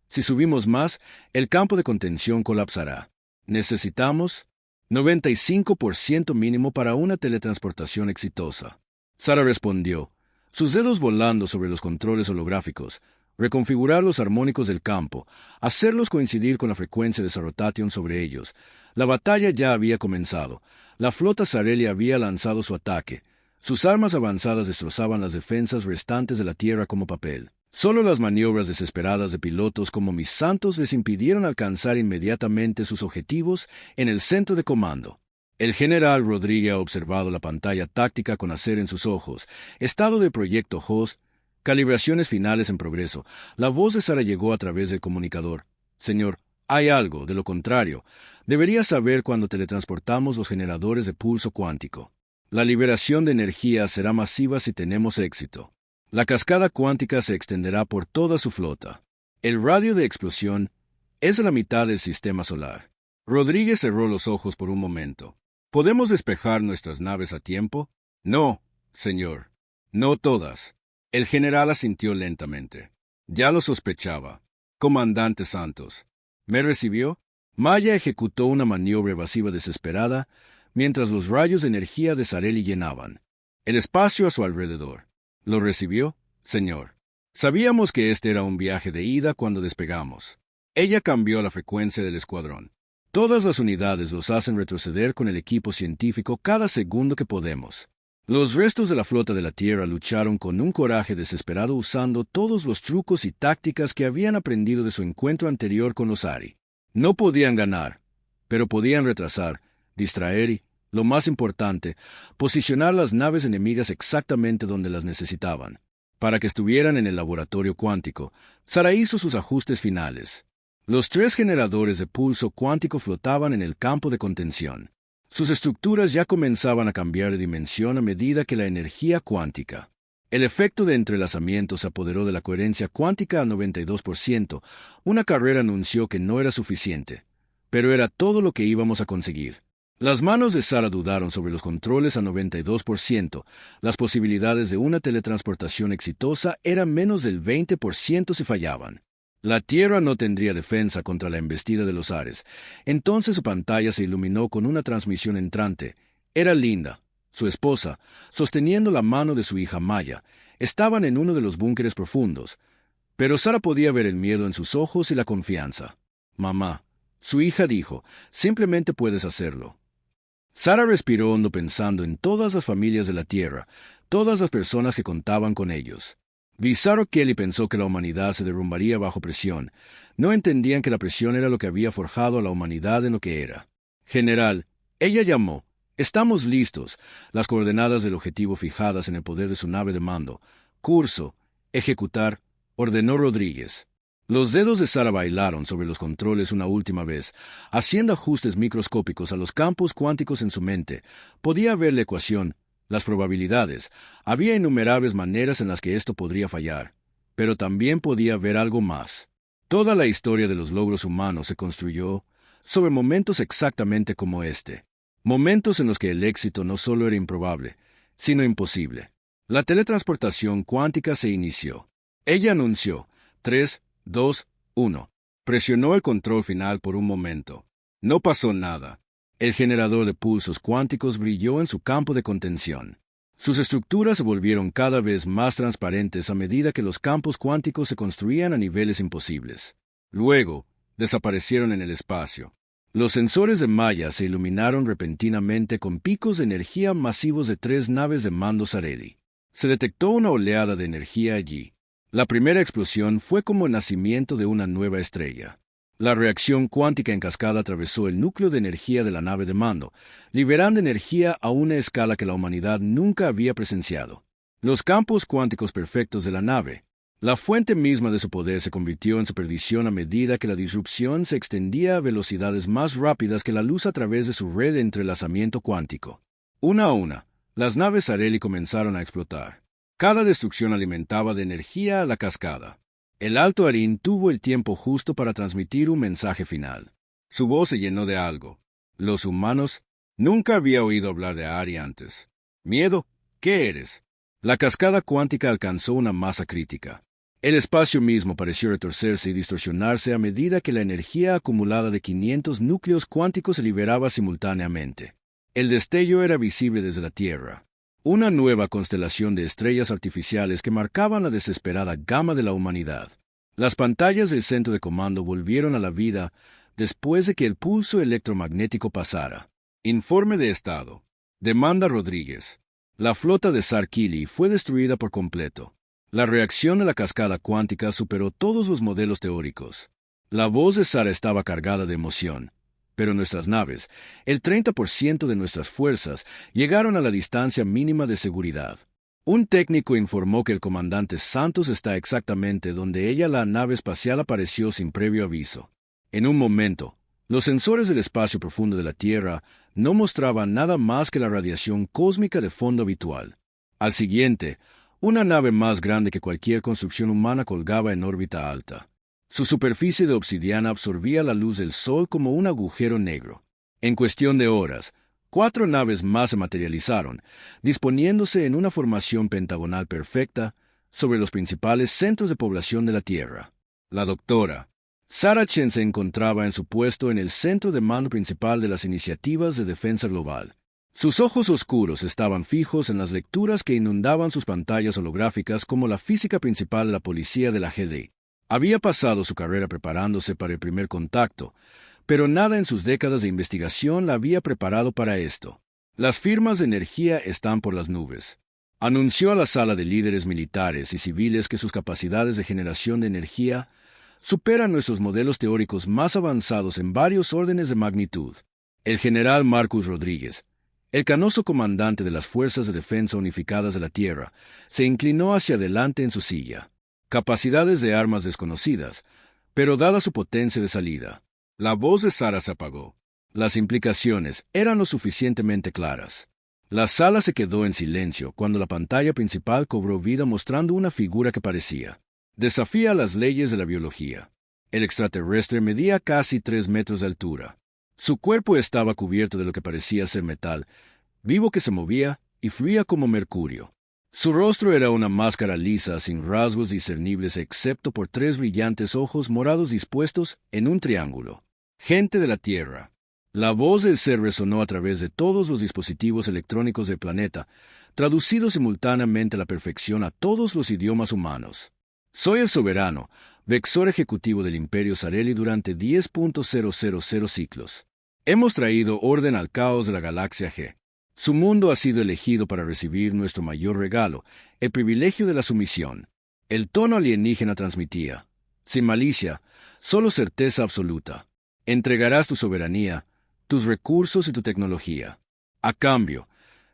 Si subimos más, el campo de contención colapsará. Necesitamos 95% mínimo para una teletransportación exitosa. Sara respondió, sus dedos volando sobre los controles holográficos, reconfigurar los armónicos del campo, hacerlos coincidir con la frecuencia de Sarotation sobre ellos. La batalla ya había comenzado. La flota Sareli había lanzado su ataque. Sus armas avanzadas destrozaban las defensas restantes de la Tierra como papel. Solo las maniobras desesperadas de pilotos como mis santos les impidieron alcanzar inmediatamente sus objetivos en el centro de comando. El general Rodríguez ha observado la pantalla táctica con acero en sus ojos. Estado de proyecto HOS. Calibraciones finales en progreso. La voz de Sara llegó a través del comunicador. Señor, hay algo, de lo contrario. Debería saber cuando teletransportamos los generadores de pulso cuántico. La liberación de energía será masiva si tenemos éxito. La cascada cuántica se extenderá por toda su flota. El radio de explosión es la mitad del sistema solar. Rodríguez cerró los ojos por un momento. ¿Podemos despejar nuestras naves a tiempo? No, señor. No todas. El general asintió lentamente. Ya lo sospechaba. Comandante Santos. ¿Me recibió? Maya ejecutó una maniobra evasiva desesperada mientras los rayos de energía de Sareli llenaban el espacio a su alrededor. ¿Lo recibió? Señor. Sabíamos que este era un viaje de ida cuando despegamos. Ella cambió la frecuencia del escuadrón. Todas las unidades los hacen retroceder con el equipo científico cada segundo que podemos. Los restos de la flota de la Tierra lucharon con un coraje desesperado usando todos los trucos y tácticas que habían aprendido de su encuentro anterior con los Ari. No podían ganar, pero podían retrasar, distraer y, lo más importante, posicionar las naves enemigas exactamente donde las necesitaban. Para que estuvieran en el laboratorio cuántico, Sara hizo sus ajustes finales. Los 3 generadores de pulso cuántico flotaban en el campo de contención. Sus estructuras ya comenzaban a cambiar de dimensión a medida que la energía cuántica. El efecto de entrelazamiento se apoderó de la coherencia cuántica al 92%. Una carrera anunció que no era suficiente, pero era todo lo que íbamos a conseguir. Las manos de Sara dudaron sobre los controles a 92%. Las posibilidades de una teletransportación exitosa eran menos del 20% si fallaban. La Tierra no tendría defensa contra la embestida de los Ares. Entonces su pantalla se iluminó con una transmisión entrante. Era Linda, su esposa, sosteniendo la mano de su hija Maya. Estaban en uno de los búnkeres profundos. Pero Sara podía ver el miedo en sus ojos y la confianza. Mamá, su hija dijo, simplemente puedes hacerlo. Sara respiró hondo pensando en todas las familias de la Tierra, todas las personas que contaban con ellos. Bizarro Kelly pensó que la humanidad se derrumbaría bajo presión. No entendían que la presión era lo que había forjado a la humanidad en lo que era. General, ella llamó. Estamos listos. Las coordenadas del objetivo fijadas en el poder de su nave de mando. Curso. Ejecutar. Ordenó Rodríguez. Los dedos de Sara bailaron sobre los controles una última vez, haciendo ajustes microscópicos a los campos cuánticos en su mente. Podía ver la ecuación, las probabilidades. Había innumerables maneras en las que esto podría fallar, pero también podía ver algo más. Toda la historia de los logros humanos se construyó sobre momentos exactamente como este. Momentos en los que el éxito no solo era improbable, sino imposible. La teletransportación cuántica se inició. Ella anunció 3, 2, 1. Presionó el control final por un momento. No pasó nada. El generador de pulsos cuánticos brilló en su campo de contención. Sus estructuras se volvieron cada vez más transparentes a medida que los campos cuánticos se construían a niveles imposibles. Luego, desaparecieron en el espacio. Los sensores de Maya se iluminaron repentinamente con picos de energía masivos de 3 naves de mando Sareli. Se detectó una oleada de energía allí. La primera explosión fue como el nacimiento de una nueva estrella. La reacción cuántica en cascada atravesó el núcleo de energía de la nave de mando, liberando energía a una escala que la humanidad nunca había presenciado. Los campos cuánticos perfectos de la nave. La fuente misma de su poder se convirtió en su perdición a medida que la disrupción se extendía a velocidades más rápidas que la luz a través de su red de entrelazamiento cuántico. Una a una, las naves Sareli comenzaron a explotar. Cada destrucción alimentaba de energía a la cascada. El Alto Arín tuvo el tiempo justo para transmitir un mensaje final. Su voz se llenó de algo. Los humanos nunca había oído hablar de Ari antes. ¿Miedo? ¿Qué eres? La cascada cuántica alcanzó una masa crítica. El espacio mismo pareció retorcerse y distorsionarse a medida que la energía acumulada de 500 núcleos cuánticos se liberaba simultáneamente. El destello era visible desde la Tierra. Una nueva constelación de estrellas artificiales que marcaban la desesperada gama de la humanidad. Las pantallas del centro de comando volvieron a la vida después de que el pulso electromagnético pasara. Informe de estado. Demanda Rodríguez. La flota de Sarkili fue destruida por completo. La reacción de la cascada cuántica superó todos los modelos teóricos. La voz de Sara estaba cargada de emoción. Pero nuestras naves, el 30% de nuestras fuerzas, llegaron a la distancia mínima de seguridad. Un técnico informó que el comandante Santos está exactamente donde la nave espacial apareció sin previo aviso. En un momento, los sensores del espacio profundo de la Tierra no mostraban nada más que la radiación cósmica de fondo habitual. Al siguiente, una nave más grande que cualquier construcción humana colgaba en órbita alta. Su superficie de obsidiana absorbía la luz del sol como un agujero negro. En cuestión de horas, 4 naves más se materializaron, disponiéndose en una formación pentagonal perfecta sobre los principales centros de población de la Tierra. La doctora Sara Chen se encontraba en su puesto en el centro de mando principal de las iniciativas de defensa global. Sus ojos oscuros estaban fijos en las lecturas que inundaban sus pantallas holográficas como la física principal de la policía de la GD. Había pasado su carrera preparándose para el primer contacto, pero nada en sus décadas de investigación la había preparado para esto. Las firmas de energía están por las nubes. Anunció a la sala de líderes militares y civiles que sus capacidades de generación de energía superan nuestros modelos teóricos más avanzados en varios órdenes de magnitud. El general Marcus Rodríguez, el canoso comandante de las Fuerzas de Defensa Unificadas de la Tierra, se inclinó hacia adelante en su silla. Capacidades de armas desconocidas, pero dada su potencia de salida. La voz de Sara se apagó. Las implicaciones eran lo suficientemente claras. La sala se quedó en silencio cuando la pantalla principal cobró vida mostrando una figura que parecía desafía las leyes de la biología. El extraterrestre medía casi 3 metros de altura. Su cuerpo estaba cubierto de lo que parecía ser metal, vivo que se movía y fluía como mercurio. Su rostro era una máscara lisa sin rasgos discernibles excepto por 3 brillantes ojos morados dispuestos en un triángulo. Gente de la Tierra. La voz del ser resonó a través de todos los dispositivos electrónicos del planeta, traducido simultáneamente a la perfección a todos los idiomas humanos. Soy el soberano, vexor ejecutivo del Imperio Sareli durante 10.000 ciclos. Hemos traído orden al caos de la galaxia G. Su mundo ha sido elegido para recibir nuestro mayor regalo, el privilegio de la sumisión. El tono alienígena transmitía, sin malicia, solo certeza absoluta. Entregarás tu soberanía, tus recursos y tu tecnología. A cambio,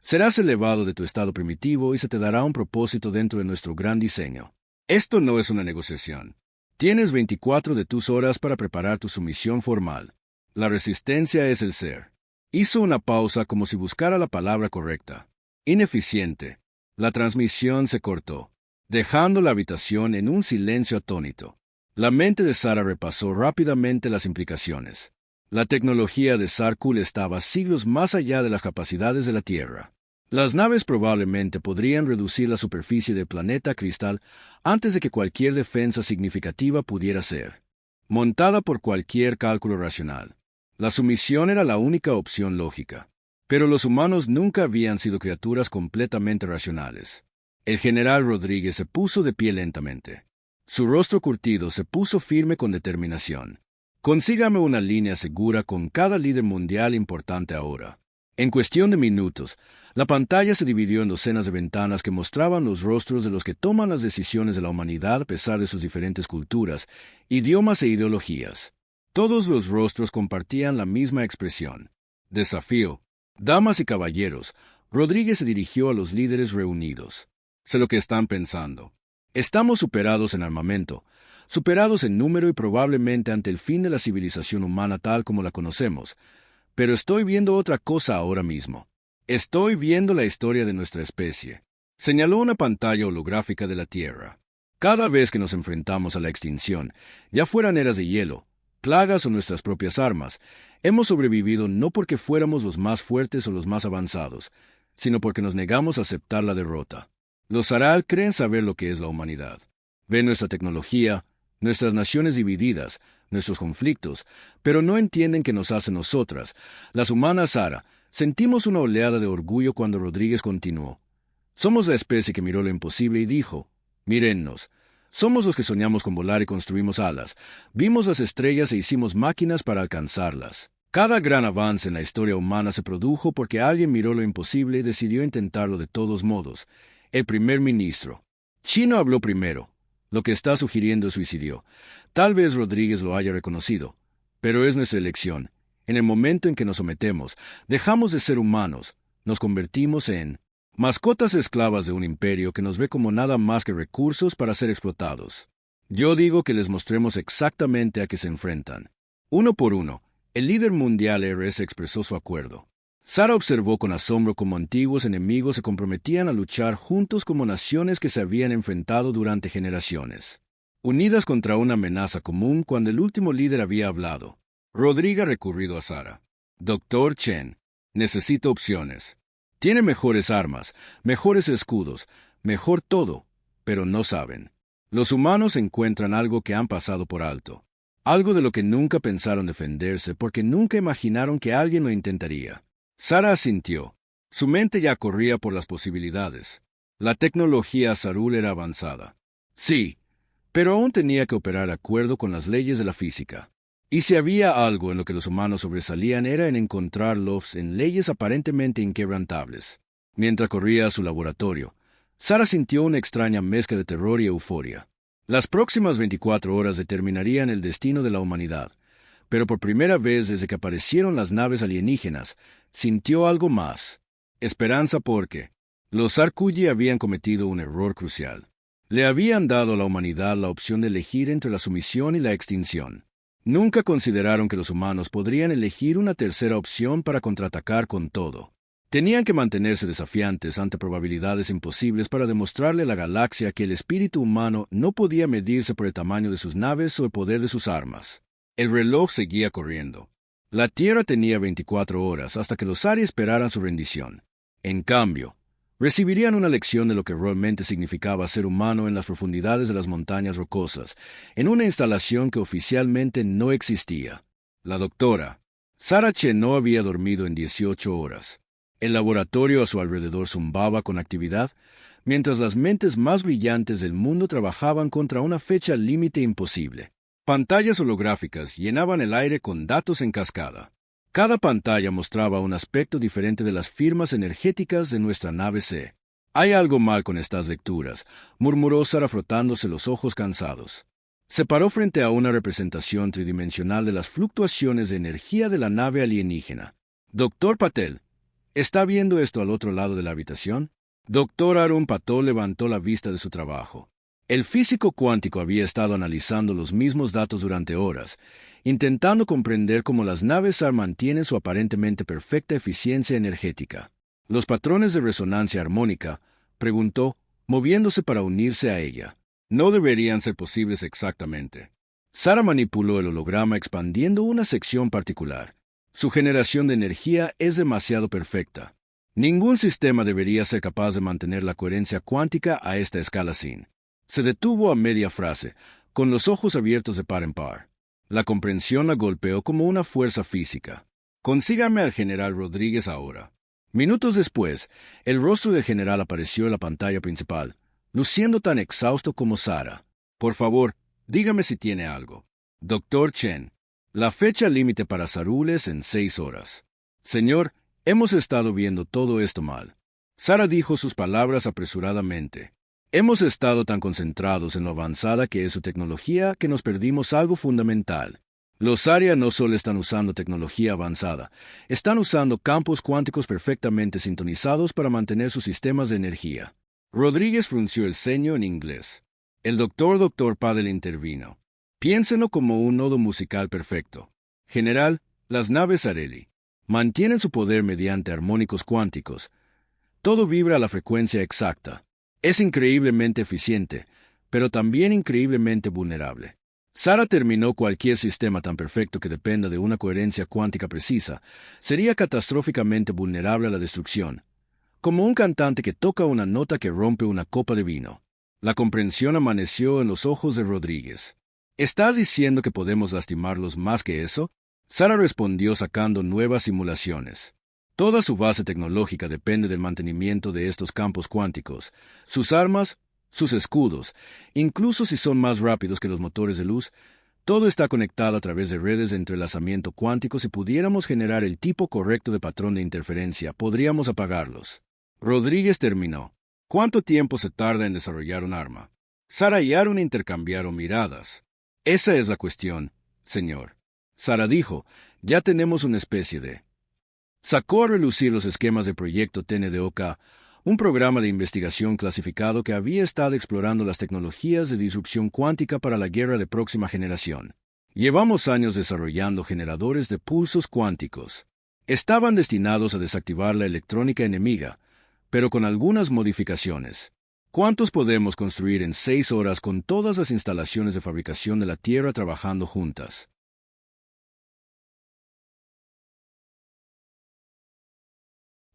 serás elevado de tu estado primitivo y se te dará un propósito dentro de nuestro gran diseño. Esto no es una negociación. Tienes 24 de tus horas para preparar tu sumisión formal. La resistencia es el ser. Hizo una pausa como si buscara la palabra correcta. Ineficiente. La transmisión se cortó, dejando la habitación en un silencio atónito. La mente de Sara repasó rápidamente las implicaciones. La tecnología de Sarkul estaba siglos más allá de las capacidades de la Tierra. Las naves probablemente podrían reducir la superficie del planeta cristal antes de que cualquier defensa significativa pudiera ser montada por cualquier cálculo racional. La sumisión era la única opción lógica. Pero los humanos nunca habían sido criaturas completamente racionales. El general Rodríguez se puso de pie lentamente. Su rostro curtido se puso firme con determinación. Consígame una línea segura con cada líder mundial importante ahora. En cuestión de minutos, la pantalla se dividió en docenas de ventanas que mostraban los rostros de los que toman las decisiones de la humanidad a pesar de sus diferentes culturas, idiomas e ideologías. Todos los rostros compartían la misma expresión. Desafío. Damas y caballeros, Rodríguez se dirigió a los líderes reunidos. Sé lo que están pensando. Estamos superados en armamento, superados en número y probablemente ante el fin de la civilización humana tal como la conocemos. Pero estoy viendo otra cosa ahora mismo. Estoy viendo la historia de nuestra especie. Señaló una pantalla holográfica de la Tierra. Cada vez que nos enfrentamos a la extinción, ya fueran eras de hielo, plagas o nuestras propias armas, hemos sobrevivido no porque fuéramos los más fuertes o los más avanzados, sino porque nos negamos a aceptar la derrota. Los Aral creen saber lo que es la humanidad. Ven nuestra tecnología, nuestras naciones divididas, nuestros conflictos, pero no entienden que nos hace nosotras, las humanas Sara. Sentimos una oleada de orgullo cuando Rodríguez continuó. Somos la especie que miró lo imposible y dijo, mírennos. Somos los que soñamos con volar y construimos alas. Vimos las estrellas e hicimos máquinas para alcanzarlas. Cada gran avance en la historia humana se produjo porque alguien miró lo imposible y decidió intentarlo de todos modos. El primer ministro. Chino habló primero. Lo que está sugiriendo es suicidio. Tal vez Rodríguez lo haya reconocido, pero es nuestra elección. En el momento en que nos sometemos, dejamos de ser humanos, nos convertimos en mascotas esclavas de un imperio que nos ve como nada más que recursos para ser explotados. Yo digo que les mostremos exactamente a qué se enfrentan. Uno por uno, el líder mundial RS expresó su acuerdo. Sara observó con asombro cómo antiguos enemigos se comprometían a luchar juntos como naciones que se habían enfrentado durante generaciones, unidas contra una amenaza común cuando el último líder había hablado. Rodríguez recurrido a Sara. Doctor Chen, necesito opciones. Tiene mejores armas, mejores escudos, mejor todo, pero no saben. Los humanos encuentran algo que han pasado por alto. Algo de lo que nunca pensaron defenderse porque nunca imaginaron que alguien lo intentaría. Sara asintió. Su mente ya corría por las posibilidades. La tecnología Sarul era avanzada. Sí, pero aún tenía que operar de acuerdo con las leyes de la física. Y si había algo en lo que los humanos sobresalían era en encontrarlos en leyes aparentemente inquebrantables. Mientras corría a su laboratorio, Sara sintió una extraña mezcla de terror y euforia. Las próximas 24 horas determinarían el destino de la humanidad. Pero por primera vez desde que aparecieron las naves alienígenas, sintió algo más. Esperanza porque los Sarkuji habían cometido un error crucial. Le habían dado a la humanidad la opción de elegir entre la sumisión y la extinción. Nunca consideraron que los humanos podrían elegir una tercera opción para contraatacar con todo. Tenían que mantenerse desafiantes ante probabilidades imposibles para demostrarle a la galaxia que el espíritu humano no podía medirse por el tamaño de sus naves o el poder de sus armas. El reloj seguía corriendo. La Tierra tenía 24 horas hasta que los Ari esperaran su rendición. En cambio, recibirían una lección de lo que realmente significaba ser humano en las profundidades de las montañas rocosas, en una instalación que oficialmente no existía. La doctora Sarah Chen no había dormido en 18 horas. El laboratorio a su alrededor zumbaba con actividad, mientras las mentes más brillantes del mundo trabajaban contra una fecha límite imposible. Pantallas holográficas llenaban el aire con datos en cascada. Cada pantalla mostraba un aspecto diferente de las firmas energéticas de nuestra nave C. «Hay algo mal con estas lecturas», murmuró Sarah frotándose los ojos cansados. Se paró frente a una representación tridimensional de las fluctuaciones de energía de la nave alienígena. «Doctor Patel, ¿está viendo esto al otro lado de la habitación?» Doctor Arun Patel levantó la vista de su trabajo. El físico cuántico había estado analizando los mismos datos durante horas, intentando comprender cómo las naves SAR mantienen su aparentemente perfecta eficiencia energética. ¿Los patrones de resonancia armónica?, preguntó, moviéndose para unirse a ella. No deberían ser posibles exactamente. Sarah manipuló el holograma expandiendo una sección particular. Su generación de energía es demasiado perfecta. Ningún sistema debería ser capaz de mantener la coherencia cuántica a esta escala sin. Se detuvo a media frase, con los ojos abiertos de par en par. La comprensión la golpeó como una fuerza física. «Consígame al general Rodríguez ahora». Minutos después, el rostro del general apareció en la pantalla principal, luciendo tan exhausto como Sarah. «Por favor, dígame si tiene algo». «Doctor Chen, la fecha límite para Sarul es en 6 horas». «Señor, hemos estado viendo todo esto mal». Sarah dijo sus palabras apresuradamente. «Hemos estado tan concentrados en lo avanzada que es su tecnología que nos perdimos algo fundamental. Los Aria no solo están usando tecnología avanzada, están usando campos cuánticos perfectamente sintonizados para mantener sus sistemas de energía». Rodríguez frunció el ceño en inglés. El doctor Patel intervino. «Piénsenlo como un nodo musical perfecto. General, las naves Areli mantienen su poder mediante armónicos cuánticos. Todo vibra a la frecuencia exacta. Es increíblemente eficiente, pero también increíblemente vulnerable». Sarah terminó: cualquier sistema tan perfecto que dependa de una coherencia cuántica precisa sería catastróficamente vulnerable a la destrucción, como un cantante que toca una nota que rompe una copa de vino. La comprensión amaneció en los ojos de Rodríguez. «¿Estás diciendo que podemos lastimarlos más que eso?». Sarah respondió sacando nuevas simulaciones. Toda su base tecnológica depende del mantenimiento de estos campos cuánticos, sus armas, sus escudos, incluso si son más rápidos que los motores de luz. Todo está conectado a través de redes de entrelazamiento cuántico. Si pudiéramos generar el tipo correcto de patrón de interferencia, podríamos apagarlos. Rodríguez terminó. «¿Cuánto tiempo se tarda en desarrollar un arma?». Sarah y Arun intercambiaron miradas. «Esa es la cuestión, señor». Sarah dijo: «Ya tenemos una especie de...». Sacó a relucir los esquemas de proyecto TNDOK, un programa de investigación clasificado que había estado explorando las tecnologías de disrupción cuántica para la guerra de próxima generación. «Llevamos años desarrollando generadores de pulsos cuánticos. Estaban destinados a desactivar la electrónica enemiga, pero con algunas modificaciones. ¿Cuántos podemos construir en 6 horas con todas las instalaciones de fabricación de la Tierra trabajando juntas?».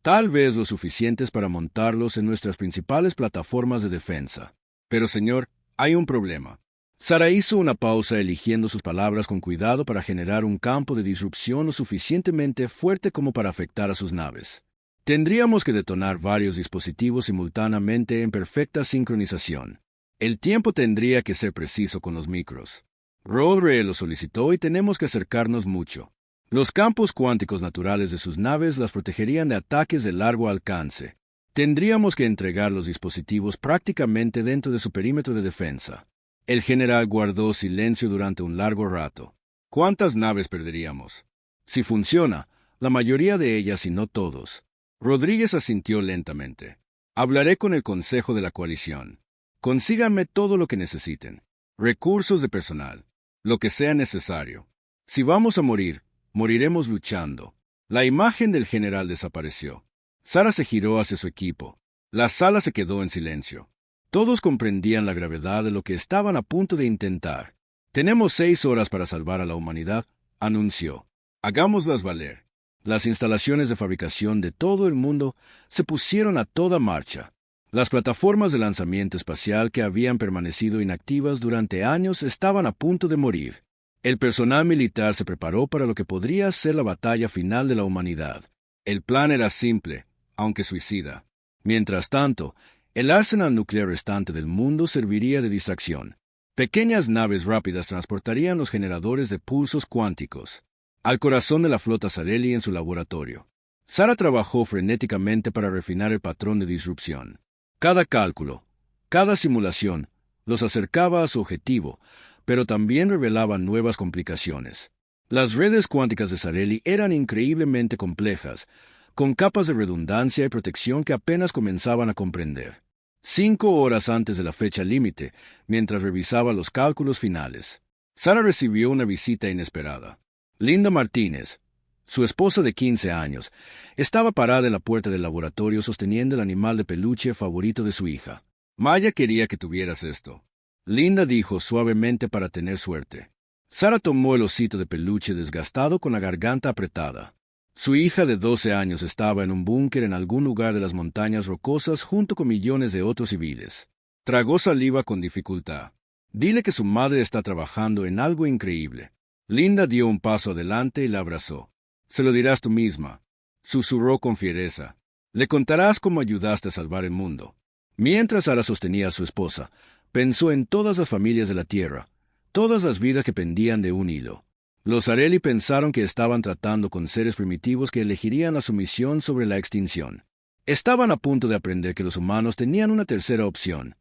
«Tal vez lo suficientes para montarlos en nuestras principales plataformas de defensa. Pero, señor, hay un problema». Sarah hizo una pausa, eligiendo sus palabras con cuidado para generar un campo de disrupción lo suficientemente fuerte como para afectar a sus naves. «Tendríamos que detonar varios dispositivos simultáneamente en perfecta sincronización. El tiempo tendría que ser preciso con los micros. Rodre lo solicitó y tenemos que acercarnos mucho. Los campos cuánticos naturales de sus naves las protegerían de ataques de largo alcance. Tendríamos que entregar los dispositivos prácticamente dentro de su perímetro de defensa». El general guardó silencio durante un largo rato. «¿Cuántas naves perderíamos?». «Si funciona, la mayoría de ellas y no todos». Rodríguez asintió lentamente. «Hablaré con el Consejo de la Coalición. Consíganme todo lo que necesiten. Recursos de personal. Lo que sea necesario. Si vamos a morir, moriremos luchando». La imagen del general desapareció. Sarah se giró hacia su equipo. La sala se quedó en silencio. Todos comprendían la gravedad de lo que estaban a punto de intentar. «Tenemos 6 horas para salvar a la humanidad», anunció. Hagámoslas valer. Las instalaciones de fabricación de todo el mundo se pusieron a toda marcha. Las plataformas de lanzamiento espacial que habían permanecido inactivas durante años estaban a punto de morir. El personal militar se preparó para lo que podría ser la batalla final de la humanidad. El plan era simple, aunque suicida. Mientras tanto, el arsenal nuclear restante del mundo serviría de distracción. Pequeñas naves rápidas transportarían los generadores de pulsos cuánticos al corazón de la flota Sarelli en su laboratorio. Sara trabajó frenéticamente para refinar el patrón de disrupción. Cada cálculo, cada simulación, los acercaba a su objetivo, pero también revelaba nuevas complicaciones. Las redes cuánticas de Sarelli eran increíblemente complejas, con capas de redundancia y protección que apenas comenzaban a comprender. 5 horas antes de la fecha límite, mientras revisaba los cálculos finales, Sara recibió una visita inesperada. Linda Martínez, su esposa de 15 años, estaba parada en la puerta del laboratorio sosteniendo el animal de peluche favorito de su hija. Maya quería que tuvieras esto. Linda dijo suavemente para tener suerte. Sara tomó el osito de peluche desgastado con la garganta apretada. Su hija de 12 años estaba en un búnker en algún lugar de las montañas rocosas junto con millones de otros civiles. Tragó saliva con dificultad. Dile que su madre está trabajando en algo increíble. Linda dio un paso adelante y la abrazó. Se lo dirás tú misma, susurró con fiereza. Le contarás cómo ayudaste a salvar el mundo. Mientras Sara sostenía a su esposa, pensó en todas las familias de la Tierra, todas las vidas que pendían de un hilo. Los Sarelli pensaron que estaban tratando con seres primitivos que elegirían la sumisión sobre la extinción. Estaban a punto de aprender que los humanos tenían una tercera opción: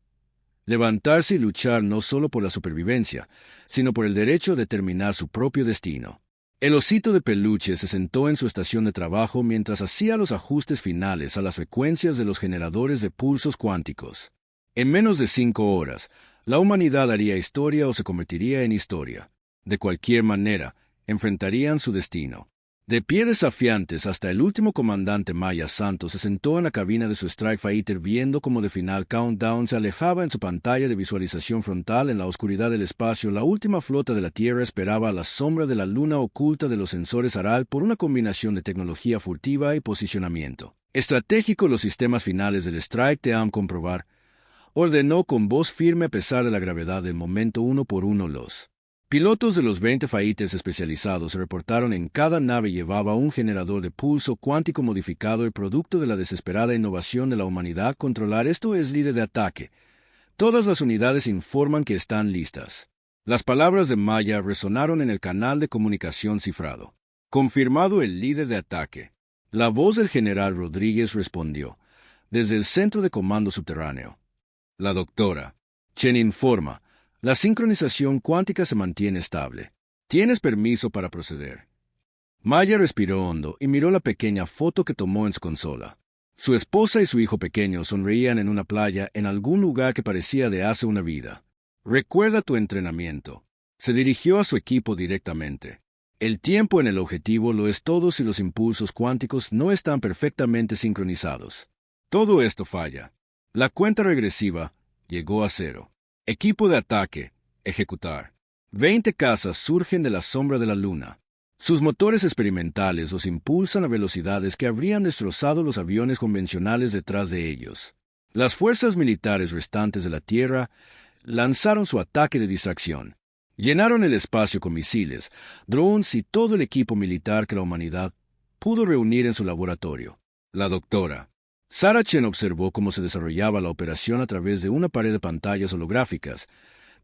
levantarse y luchar no solo por la supervivencia, sino por el derecho a determinar su propio destino. El osito de peluche se sentó en su estación de trabajo mientras hacía los ajustes finales a las frecuencias de los generadores de pulsos cuánticos. En menos de 5 horas, la humanidad haría historia o se convertiría en historia. De cualquier manera, enfrentarían su destino. De pie desafiantes, hasta el último comandante Maya Santos se sentó en la cabina de su Strike Fighter viendo cómo de final Countdown se alejaba en su pantalla de visualización frontal. En la oscuridad del espacio, la última flota de la Tierra esperaba a la sombra de la luna oculta de los sensores Aral por una combinación de tecnología furtiva y posicionamiento estratégico. Los sistemas finales del Strike Team comprobar, ordenó con voz firme a pesar de la gravedad del momento. Uno por uno los pilotos de los 20 fighters especializados se reportaron. En cada nave llevaba un generador de pulso cuántico modificado, el producto de la desesperada innovación de la humanidad. Controlar esto es líder de ataque. Todas las unidades informan que están listas. Las palabras de Maya resonaron en el canal de comunicación cifrado. Confirmado el líder de ataque. La voz del general Rodríguez respondió, desde el centro de comando subterráneo. La doctora Chen informa. La sincronización cuántica se mantiene estable. Tienes permiso para proceder. Maya respiró hondo y miró la pequeña foto que tomó en su consola. Su esposa y su hijo pequeño sonreían en una playa en algún lugar que parecía de hace una vida. Recuerda tu entrenamiento. Se dirigió a su equipo directamente. El tiempo en el objetivo lo es todo si los impulsos cuánticos no están perfectamente sincronizados. Todo esto falla. La cuenta regresiva llegó a 0. Equipo de ataque, ejecutar. 20 casas surgen de la sombra de la luna. Sus motores experimentales los impulsan a velocidades que habrían destrozado los aviones convencionales detrás de ellos. Las fuerzas militares restantes de la Tierra lanzaron su ataque de distracción. Llenaron el espacio con misiles, drones y todo el equipo militar que la humanidad pudo reunir en su laboratorio. La doctora Sara Chen observó cómo se desarrollaba la operación a través de una pared de pantallas holográficas.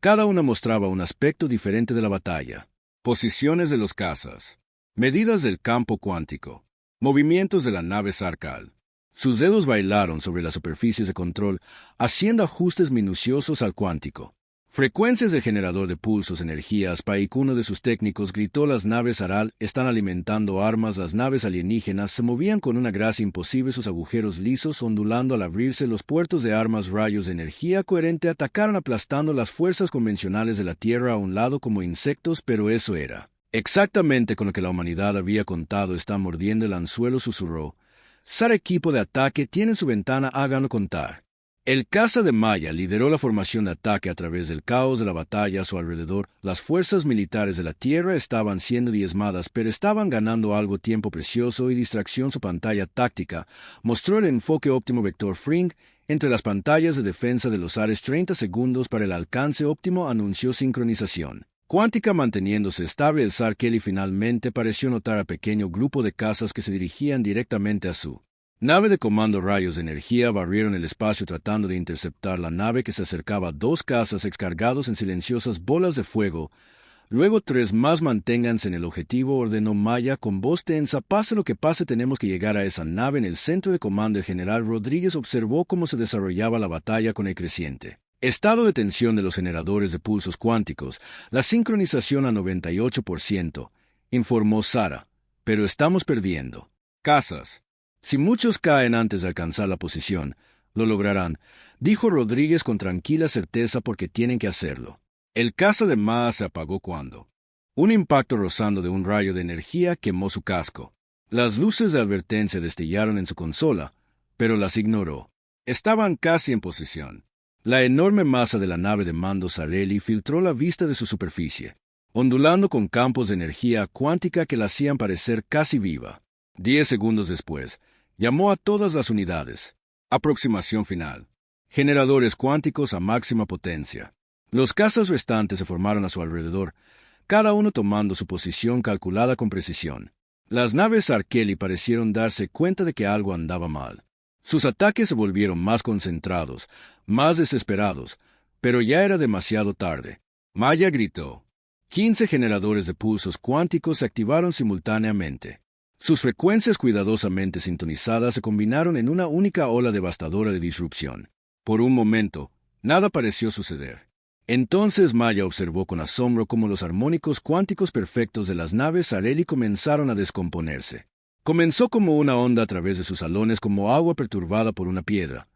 Cada una mostraba un aspecto diferente de la batalla. Posiciones de los cazas, medidas del campo cuántico, movimientos de la nave Sarkal. Sus dedos bailaron sobre las superficies de control, haciendo ajustes minuciosos al cuántico. Frecuencias de generador de pulsos, energías. Uno de sus técnicos gritó: las naves Aral están alimentando armas. Las naves alienígenas se movían con una gracia imposible, sus agujeros lisos ondulando al abrirse. Los puertos de armas, rayos de energía coherente, atacaron aplastando las fuerzas convencionales de la Tierra a un lado como insectos, pero eso era exactamente con lo que la humanidad había contado. Está mordiendo el anzuelo, susurró. Sara, equipo de ataque, tienen su ventana, háganlo contar. El caza de Maya lideró la formación de ataque a través del caos de la batalla a su alrededor. Las fuerzas militares de la Tierra estaban siendo diezmadas, pero estaban ganando algo tiempo precioso y distracción. Su pantalla táctica mostró el enfoque óptimo vector Fring entre las pantallas de defensa de los Ares. 30 segundos para el alcance óptimo, anunció sincronización cuántica manteniéndose estable. El Zar Kelly finalmente pareció notar a pequeño grupo de cazas que se dirigían directamente a su nave de comando. Rayos de energía barrieron el espacio tratando de interceptar la nave que se acercaba. 2 cazas excargados en silenciosas bolas de fuego. Luego 3 más. Manténganse en el objetivo, ordenó Maya con voz tensa. Pase lo que pase, tenemos que llegar a esa nave. En el centro de comando, el general Rodríguez observó cómo se desarrollaba la batalla con el creciente estado de tensión de los generadores de pulsos cuánticos. La sincronización a 98%, informó Sara. Pero estamos perdiendo cazas. Si muchos caen antes de alcanzar la posición, lo lograrán, dijo Rodríguez con tranquila certeza, porque tienen que hacerlo. El caza de Ma se apagó cuando un impacto rozando de un rayo de energía quemó su casco. Las luces de advertencia destellaron en su consola, pero las ignoró. Estaban casi en posición. La enorme masa de la nave de mando Zarelli filtró la vista de su superficie, ondulando con campos de energía cuántica que la hacían parecer casi viva. 10 segundos después, llamó a todas las unidades. Aproximación final. Generadores cuánticos a máxima potencia. Los cazas restantes se formaron a su alrededor, cada uno tomando su posición calculada con precisión. Las naves Arkeli parecieron darse cuenta de que algo andaba mal. Sus ataques se volvieron más concentrados, más desesperados, pero ya era demasiado tarde. Maya gritó. 15 generadores de pulsos cuánticos se activaron simultáneamente. Sus frecuencias cuidadosamente sintonizadas se combinaron en una única ola devastadora de disrupción. Por un momento, nada pareció suceder. Entonces Maya observó con asombro cómo los armónicos cuánticos perfectos de las naves Zarelli comenzaron a descomponerse. Comenzó como una onda a través de sus salones, como agua perturbada por una piedra.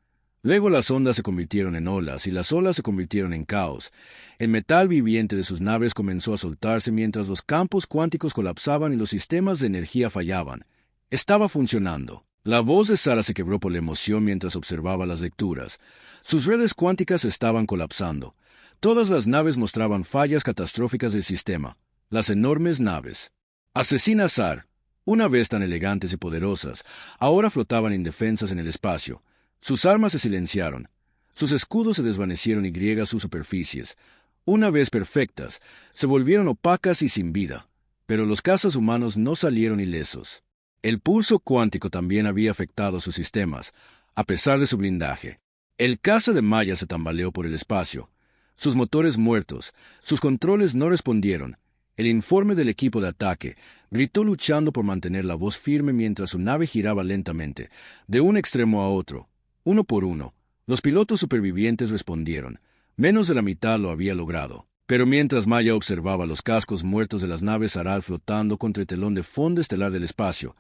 Luego las ondas se convirtieron en olas y las olas se convirtieron en caos. El metal viviente de sus naves comenzó a soltarse mientras los campos cuánticos colapsaban y los sistemas de energía fallaban. Estaba funcionando. La voz de Sara se quebró por la emoción mientras observaba las lecturas. Sus redes cuánticas estaban colapsando. Todas las naves mostraban fallas catastróficas del sistema. Las enormes naves. Asesina Zar, una vez tan elegantes y poderosas, ahora flotaban indefensas en el espacio. Sus armas se silenciaron. Sus escudos se desvanecieron y griegas sus superficies. Una vez perfectas, se volvieron opacas y sin vida. Pero los cazas humanos no salieron ilesos. El pulso cuántico también había afectado sus sistemas, a pesar de su blindaje. El caza de Maya se tambaleó por el espacio. Sus motores muertos, sus controles no respondieron. El informe del equipo de ataque gritó luchando por mantener la voz firme mientras su nave giraba lentamente, de un extremo a otro. Uno por uno, los pilotos supervivientes respondieron. Menos de la mitad lo había logrado. Pero mientras Maya observaba los cascos muertos de las naves Aral flotando contra el telón de fondo estelar del espacio,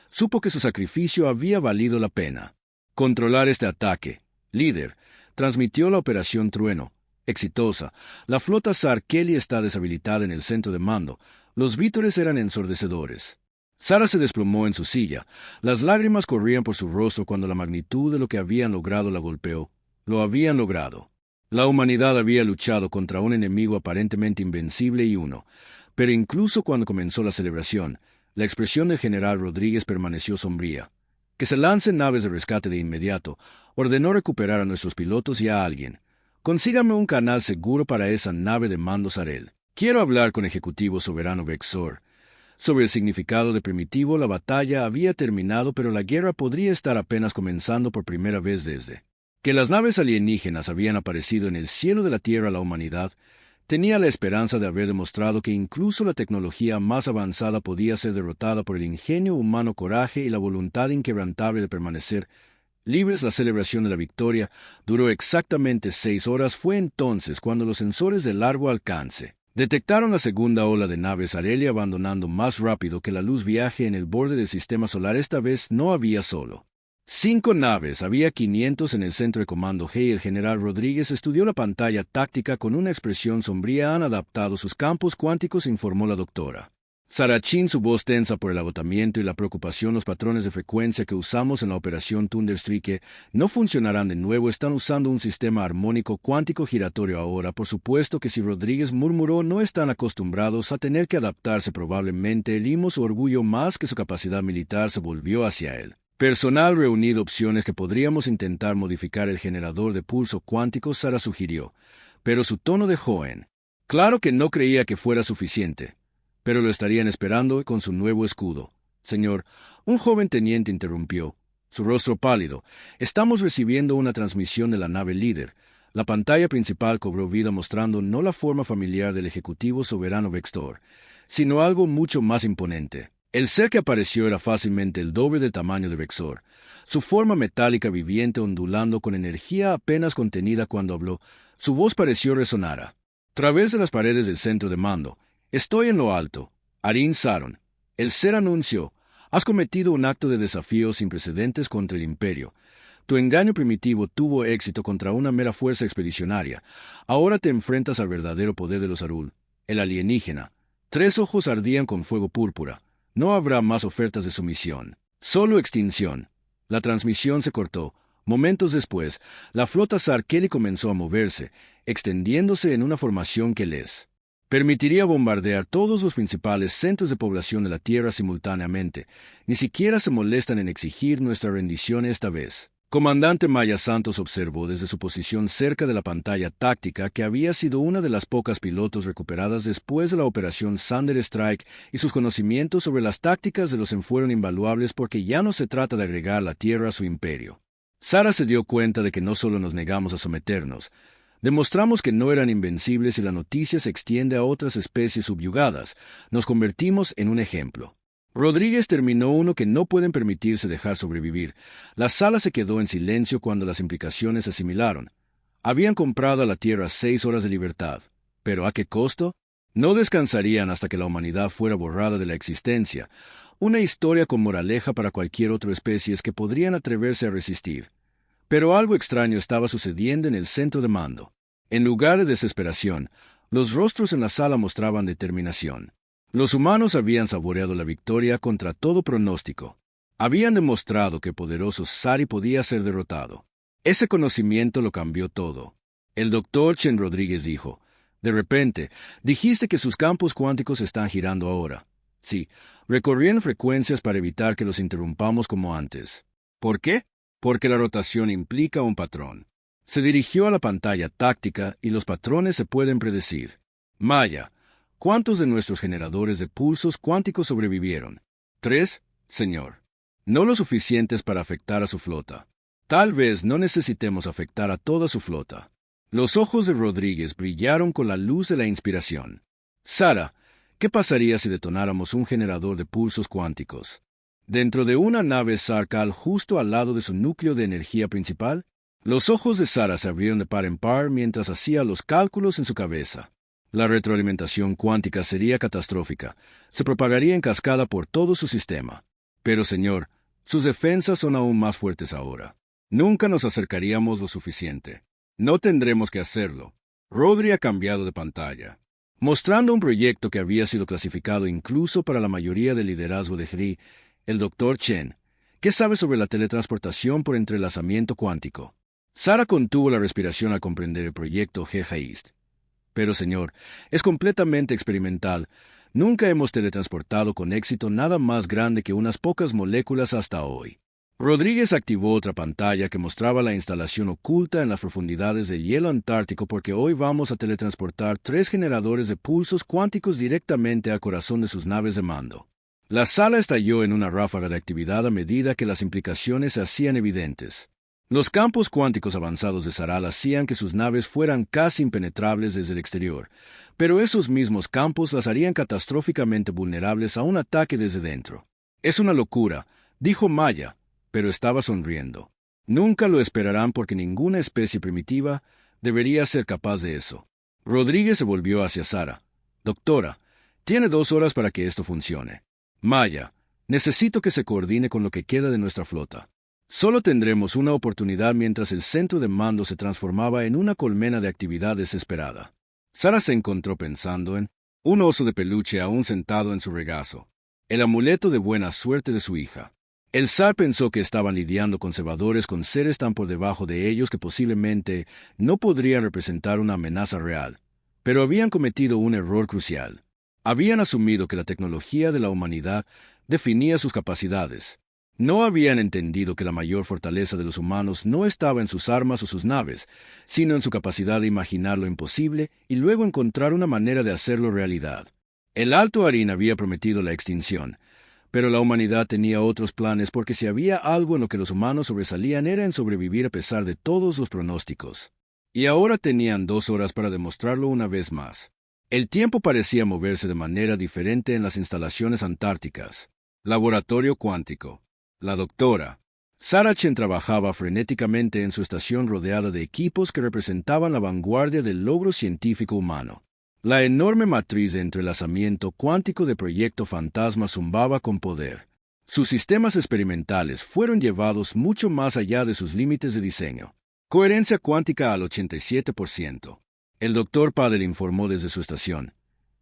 supo que su sacrificio había valido la pena. Controlar este ataque. Líder, transmitió la operación Trueno. Exitosa. La flota Zar Kelly está deshabilitada en el centro de mando. Los vítores eran ensordecedores. Sara se desplomó en su silla. Las lágrimas corrían por su rostro cuando la magnitud de lo que habían logrado la golpeó. Lo habían logrado. La humanidad había luchado contra un enemigo aparentemente invencible y uno. Pero incluso cuando comenzó la celebración, la expresión del general Rodríguez permaneció sombría. Que se lancen naves de rescate de inmediato. Ordenó recuperar a nuestros pilotos y a alguien. Consígame un canal seguro para esa nave de mando Zarel. Quiero hablar con Ejecutivo Soberano Vexor. Sobre el significado de primitivo, la batalla había terminado, pero la guerra podría estar apenas comenzando por primera vez desde que las naves alienígenas habían aparecido en el cielo de la Tierra. La humanidad tenía la esperanza de haber demostrado que incluso la tecnología más avanzada podía ser derrotada por el ingenio humano, coraje y la voluntad inquebrantable de permanecer libres. La celebración de la victoria duró exactamente 6 horas. Fue entonces cuando los sensores de largo alcance detectaron la segunda ola de naves Areli abandonando más rápido que la luz viaje en el borde del sistema solar. Esta vez no había solo 5 naves, había 500 en el centro de comando G. El general Rodríguez estudió la pantalla táctica con una expresión sombría. Han adaptado sus campos cuánticos, informó la doctora Sarachin, su voz tensa por el agotamiento y la preocupación. Los patrones de frecuencia que usamos en la operación Thunderstrike no funcionarán de nuevo. Están usando un sistema armónico cuántico giratorio ahora. Por supuesto que si Rodríguez murmuró, no están acostumbrados a tener que adaptarse. Probablemente herimos su orgullo más que su capacidad militar. Se volvió hacia él. Personal reunido. Opciones que podríamos intentar modificar el generador de pulso cuántico, Sara sugirió. Pero su tono de joven. Claro que no creía que fuera suficiente. Pero lo estarían esperando con su nuevo escudo. Señor, un joven teniente interrumpió, su rostro pálido. Estamos recibiendo una transmisión de la nave líder. La pantalla principal cobró vida mostrando no la forma familiar del ejecutivo soberano Vextor, sino algo mucho más imponente. El ser que apareció era fácilmente el doble del tamaño de Vexor, su forma metálica viviente ondulando con energía apenas contenida cuando habló. Su voz pareció resonar a través de las paredes del centro de mando. Estoy en lo alto. Arin Saron. El ser anunció. Has cometido un acto de desafío sin precedentes contra el Imperio. Tu engaño primitivo tuvo éxito contra una mera fuerza expedicionaria. Ahora te enfrentas al verdadero poder de los Arul, el alienígena. 3 ojos ardían con fuego púrpura. No habrá más ofertas de sumisión. Solo extinción. La transmisión se cortó. Momentos después, la flota Sarkeli comenzó a moverse, extendiéndose en una formación que les permitiría bombardear todos los principales centros de población de la Tierra simultáneamente. Ni siquiera se molestan en exigir nuestra rendición esta vez. Comandante Maya Santos observó desde su posición cerca de la pantalla táctica que había sido una de las pocas pilotos recuperadas después de la operación Thunder Strike, y sus conocimientos sobre las tácticas de los fueron invaluables porque ya no se trata de agregar la Tierra a su imperio. Sara se dio cuenta de que no solo nos negamos a someternos, demostramos que no eran invencibles y la noticia se extiende a otras especies subyugadas. Nos convertimos en un ejemplo. Rodríguez terminó uno que no pueden permitirse dejar sobrevivir. La sala se quedó en silencio cuando las implicaciones se asimilaron. Habían comprado a la Tierra 6 horas de libertad. ¿Pero a qué costo? No descansarían hasta que la humanidad fuera borrada de la existencia. Una historia con moraleja para cualquier otra especie que podrían atreverse a resistir. Pero algo extraño estaba sucediendo en el centro de mando. En lugar de desesperación, los rostros en la sala mostraban determinación. Los humanos habían saboreado la victoria contra todo pronóstico. Habían demostrado que el poderoso Sari podía ser derrotado. Ese conocimiento lo cambió todo. El doctor Chen Rodríguez dijo, de repente, dijiste que sus campos cuánticos están girando ahora. Sí, recorriendo frecuencias para evitar que los interrumpamos como antes. ¿Por qué? Porque la rotación implica un patrón. Se dirigió a la pantalla táctica y los patrones se pueden predecir. Maya, ¿cuántos de nuestros generadores de pulsos cuánticos sobrevivieron? 3, señor. No lo suficientes para afectar a su flota. Tal vez no necesitemos afectar a toda su flota. Los ojos de Rodríguez brillaron con la luz de la inspiración. Sara, ¿qué pasaría si detonáramos un generador de pulsos cuánticos dentro de una nave Sarkal justo al lado de su núcleo de energía principal? Los ojos de Sara se abrieron de par en par mientras hacía los cálculos en su cabeza. La retroalimentación cuántica sería catastrófica. Se propagaría en cascada por todo su sistema. Pero, señor, sus defensas son aún más fuertes ahora. Nunca nos acercaríamos lo suficiente. No tendremos que hacerlo. Rodri ha cambiado de pantalla, mostrando un proyecto que había sido clasificado incluso para la mayoría del liderazgo de Hri. El Dr. Chen, ¿qué sabe sobre la teletransportación por entrelazamiento cuántico? Sara contuvo la respiración al comprender el proyecto G-Haist. Pero, señor, es completamente experimental. Nunca hemos teletransportado con éxito nada más grande que unas pocas moléculas hasta hoy. Rodríguez activó otra pantalla que mostraba la instalación oculta en las profundidades del hielo antártico porque hoy vamos a teletransportar 3 generadores de pulsos cuánticos directamente al corazón de sus naves de mando. La sala estalló en una ráfaga de actividad a medida que las implicaciones se hacían evidentes. Los campos cuánticos avanzados de Saral hacían que sus naves fueran casi impenetrables desde el exterior, pero esos mismos campos las harían catastróficamente vulnerables a un ataque desde dentro. Es una locura, dijo Maya, pero estaba sonriendo. Nunca lo esperarán porque ninguna especie primitiva debería ser capaz de eso. Rodríguez se volvió hacia Sara. Doctora, tiene 2 horas para que esto funcione. Maya, necesito que se coordine con lo que queda de nuestra flota. Solo tendremos una oportunidad mientras el centro de mando se transformaba en una colmena de actividad desesperada. Sara se encontró pensando en un oso de peluche aún sentado en su regazo, el amuleto de buena suerte de su hija. El zar pensó que estaban lidiando conservadores con seres tan por debajo de ellos que posiblemente no podrían representar una amenaza real, pero habían cometido un error crucial. Habían asumido que la tecnología de la humanidad definía sus capacidades. No habían entendido que la mayor fortaleza de los humanos no estaba en sus armas o sus naves, sino en su capacidad de imaginar lo imposible y luego encontrar una manera de hacerlo realidad. El Alto Arín había prometido la extinción, pero la humanidad tenía otros planes porque si había algo en lo que los humanos sobresalían era en sobrevivir a pesar de todos los pronósticos. Y ahora tenían 2 horas para demostrarlo una vez más. El tiempo parecía moverse de manera diferente en las instalaciones antárticas. Laboratorio cuántico. La doctora Sarah Chen trabajaba frenéticamente en su estación rodeada de equipos que representaban la vanguardia del logro científico humano. La enorme matriz de entrelazamiento cuántico de Proyecto Fantasma zumbaba con poder. Sus sistemas experimentales fueron llevados mucho más allá de sus límites de diseño. Coherencia cuántica al 87%. El Dr. Padel informó desde su estación.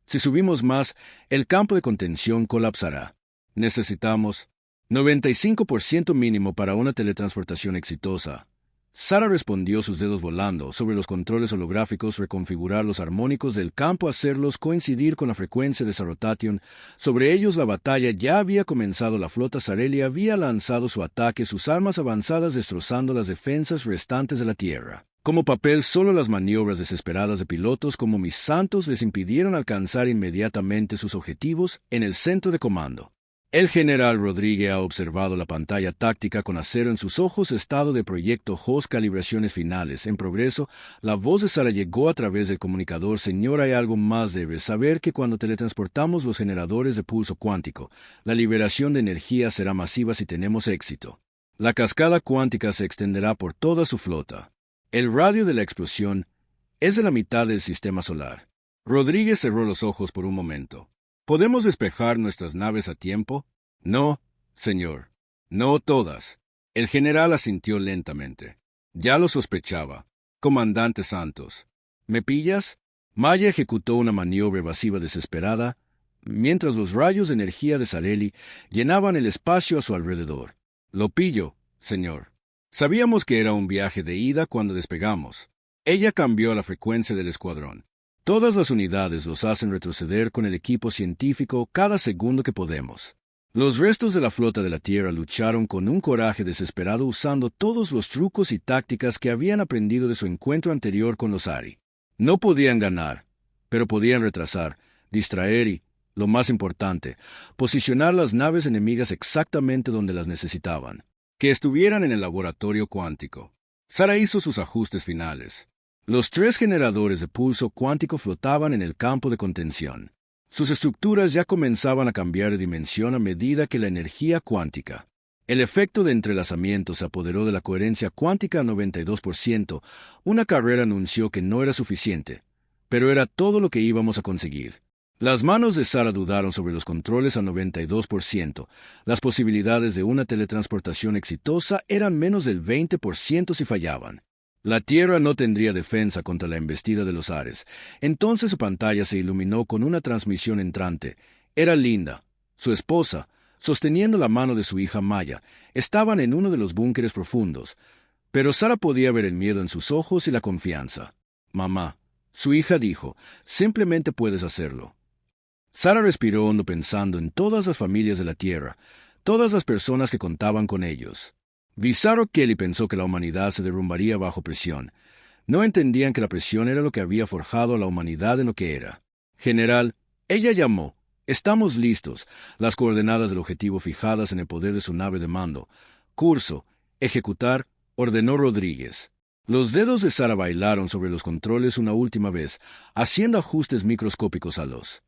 Si subimos más, el campo de contención colapsará. Necesitamos 95% mínimo para una teletransportación exitosa. Sarah respondió, sus dedos volando sobre los controles holográficos, reconfigurar los armónicos del campo, hacerlos coincidir con la frecuencia de Sarotation. Sobre ellos la batalla ya había comenzado. La flota Sareli había lanzado su ataque, sus armas avanzadas destrozando las defensas restantes de la Tierra. Como papel, solo las maniobras desesperadas de pilotos como mis santos les impidieron alcanzar inmediatamente sus objetivos en el centro de comando. El general Rodríguez ha observado la pantalla táctica con acero en sus ojos. Estado de proyecto HOS, calibraciones finales en progreso. La voz de Sarah llegó a través del comunicador. Señor, hay algo más. Debes saber que cuando teletransportamos los generadores de pulso cuántico, la liberación de energía será masiva si tenemos éxito. La cascada cuántica se extenderá por toda su flota. El radio de la explosión es de la mitad del sistema solar. Rodríguez cerró los ojos por un momento. ¿Podemos despejar nuestras naves a tiempo? No, señor. No todas. El general asintió lentamente. Ya lo sospechaba. Comandante Santos. ¿Me pillas? Maya ejecutó una maniobra evasiva desesperada, mientras los rayos de energía de Sareli llenaban el espacio a su alrededor. Lo pillo, señor. Sabíamos que era un viaje de ida cuando despegamos. Ella cambió la frecuencia del escuadrón. Todas las unidades los hacen retroceder con el equipo científico cada segundo que podemos. Los restos de la flota de la Tierra lucharon con un coraje desesperado usando todos los trucos y tácticas que habían aprendido de su encuentro anterior con los Ari. No podían ganar, pero podían retrasar, distraer y, lo más importante, posicionar las naves enemigas exactamente donde las necesitaban. Que estuvieran en el laboratorio cuántico. Sarah hizo sus ajustes finales. Los 3 generadores de pulso cuántico flotaban en el campo de contención. Sus estructuras ya comenzaban a cambiar de dimensión a medida que la energía cuántica. El efecto de entrelazamiento se apoderó de la coherencia cuántica a 92%. Una carrera anunció que no era suficiente, pero era todo lo que íbamos a conseguir. Las manos de Sarah dudaron sobre los controles a 92%. Las posibilidades de una teletransportación exitosa eran menos del 20% si fallaban. La Tierra no tendría defensa contra la embestida de los Ares. Entonces su pantalla se iluminó con una transmisión entrante. Era Linda, su esposa, sosteniendo la mano de su hija Maya. Estaban en uno de los búnkeres profundos, pero Sarah podía ver el miedo en sus ojos y la confianza. Mamá, su hija dijo, simplemente puedes hacerlo. Sarah respiró hondo pensando en todas las familias de la Tierra, todas las personas que contaban con ellos. Bizarro Kelly pensó que la humanidad se derrumbaría bajo presión. No entendían que la presión era lo que había forjado a la humanidad en lo que era. General, ella llamó. Estamos listos. Las coordenadas del objetivo fijadas en el poder de su nave de mando. Curso. Ejecutar. Ordenó Rodríguez. Los dedos de Sarah bailaron sobre los controles una última vez, haciendo ajustes microscópicos a los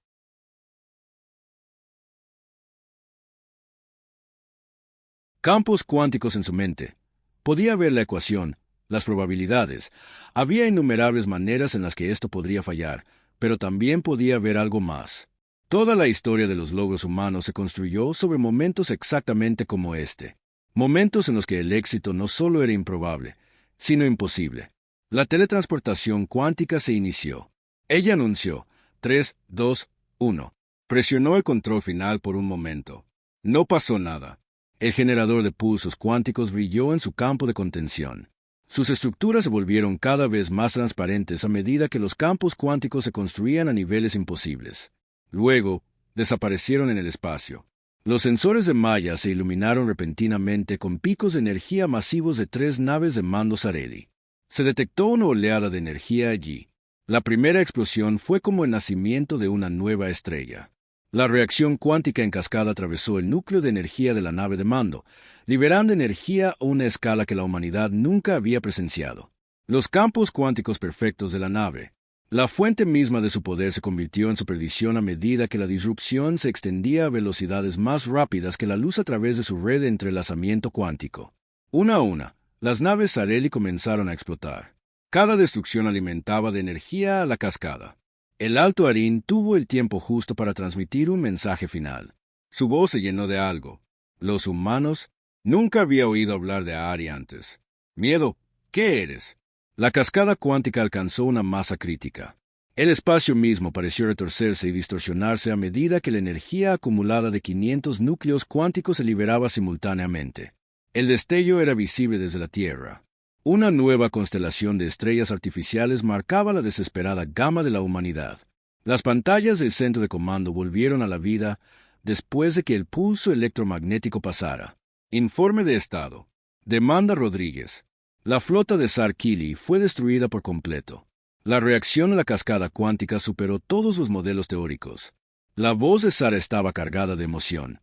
campos cuánticos en su mente. Podía ver la ecuación, las probabilidades. Había innumerables maneras en las que esto podría fallar, pero también podía ver algo más. Toda la historia de los logros humanos se construyó sobre momentos exactamente como este. Momentos en los que el éxito no solo era improbable, sino imposible. La teletransportación cuántica se inició. Ella anunció, 3, 2, 1. Presionó el control final por un momento. No pasó nada. El generador de pulsos cuánticos brilló en su campo de contención. Sus estructuras se volvieron cada vez más transparentes a medida que los campos cuánticos se construían a niveles imposibles. Luego, desaparecieron en el espacio. Los sensores de Maya se iluminaron repentinamente con picos de energía masivos de 3 naves de mando Sareli. Se detectó una oleada de energía allí. La primera explosión fue como el nacimiento de una nueva estrella. La reacción cuántica en cascada atravesó el núcleo de energía de la nave de mando, liberando energía a una escala que la humanidad nunca había presenciado. Los campos cuánticos perfectos de la nave. La fuente misma de su poder se convirtió en su perdición a medida que la disrupción se extendía a velocidades más rápidas que la luz a través de su red de entrelazamiento cuántico. Una a una, las naves Sareli comenzaron a explotar. Cada destrucción alimentaba de energía a la cascada. El Alto Arín tuvo el tiempo justo para transmitir un mensaje final. Su voz se llenó de algo. Los humanos nunca había oído hablar de Ari antes. Miedo, ¿qué eres? La cascada cuántica alcanzó una masa crítica. El espacio mismo pareció retorcerse y distorsionarse a medida que la energía acumulada de 500 núcleos cuánticos se liberaba simultáneamente. El destello era visible desde la Tierra. Una nueva constelación de estrellas artificiales marcaba la desesperada gama de la humanidad. Las pantallas del centro de comando volvieron a la vida después de que el pulso electromagnético pasara. Informe de estado. Demanda Rodríguez. La flota de Sarkili fue destruida por completo. La reacción a la cascada cuántica superó todos los modelos teóricos. La voz de Sara estaba cargada de emoción.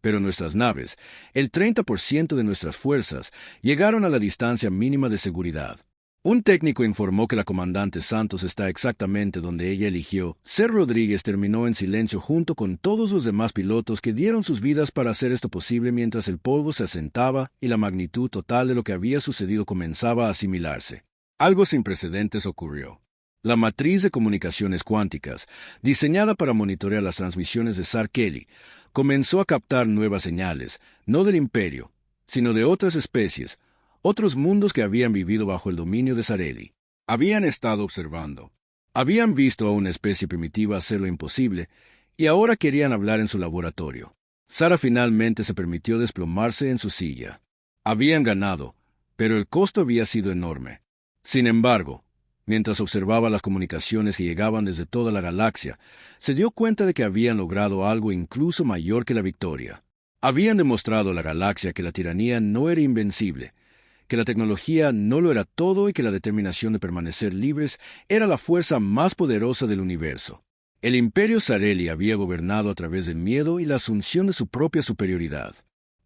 Pero nuestras naves, el 30% de nuestras fuerzas, llegaron a la distancia mínima de seguridad. Un técnico informó que la comandante Santos está exactamente donde ella eligió. Ser Rodríguez terminó en silencio junto con todos los demás pilotos que dieron sus vidas para hacer esto posible mientras el polvo se asentaba y la magnitud total de lo que había sucedido comenzaba a asimilarse. Algo sin precedentes ocurrió. La matriz de comunicaciones cuánticas, diseñada para monitorear las transmisiones de Sarkeli, comenzó a captar nuevas señales, no del Imperio, sino de otras especies, otros mundos que habían vivido bajo el dominio de Sareli. Habían estado observando. Habían visto a una especie primitiva hacer lo imposible, y ahora querían hablar en su laboratorio. Sara finalmente se permitió desplomarse en su silla. Habían ganado, pero el costo había sido enorme. Sin embargo, mientras observaba las comunicaciones que llegaban desde toda la galaxia, se dio cuenta de que habían logrado algo incluso mayor que la victoria. Habían demostrado a la galaxia que la tiranía no era invencible, que la tecnología no lo era todo y que la determinación de permanecer libres era la fuerza más poderosa del universo. El Imperio Sareli había gobernado a través del miedo y la asunción de su propia superioridad.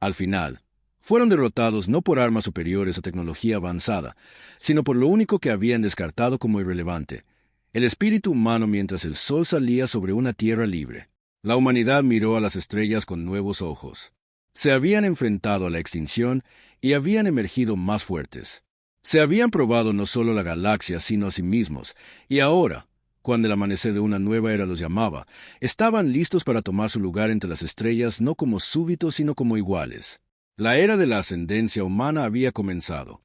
Al final, fueron derrotados no por armas superiores o tecnología avanzada, sino por lo único que habían descartado como irrelevante, el espíritu humano mientras el sol salía sobre una tierra libre. La humanidad miró a las estrellas con nuevos ojos. Se habían enfrentado a la extinción y habían emergido más fuertes. Se habían probado no solo la galaxia, sino a sí mismos, y ahora, cuando el amanecer de una nueva era los llamaba, estaban listos para tomar su lugar entre las estrellas no como súbitos, sino como iguales. La era de la ascendencia humana había comenzado.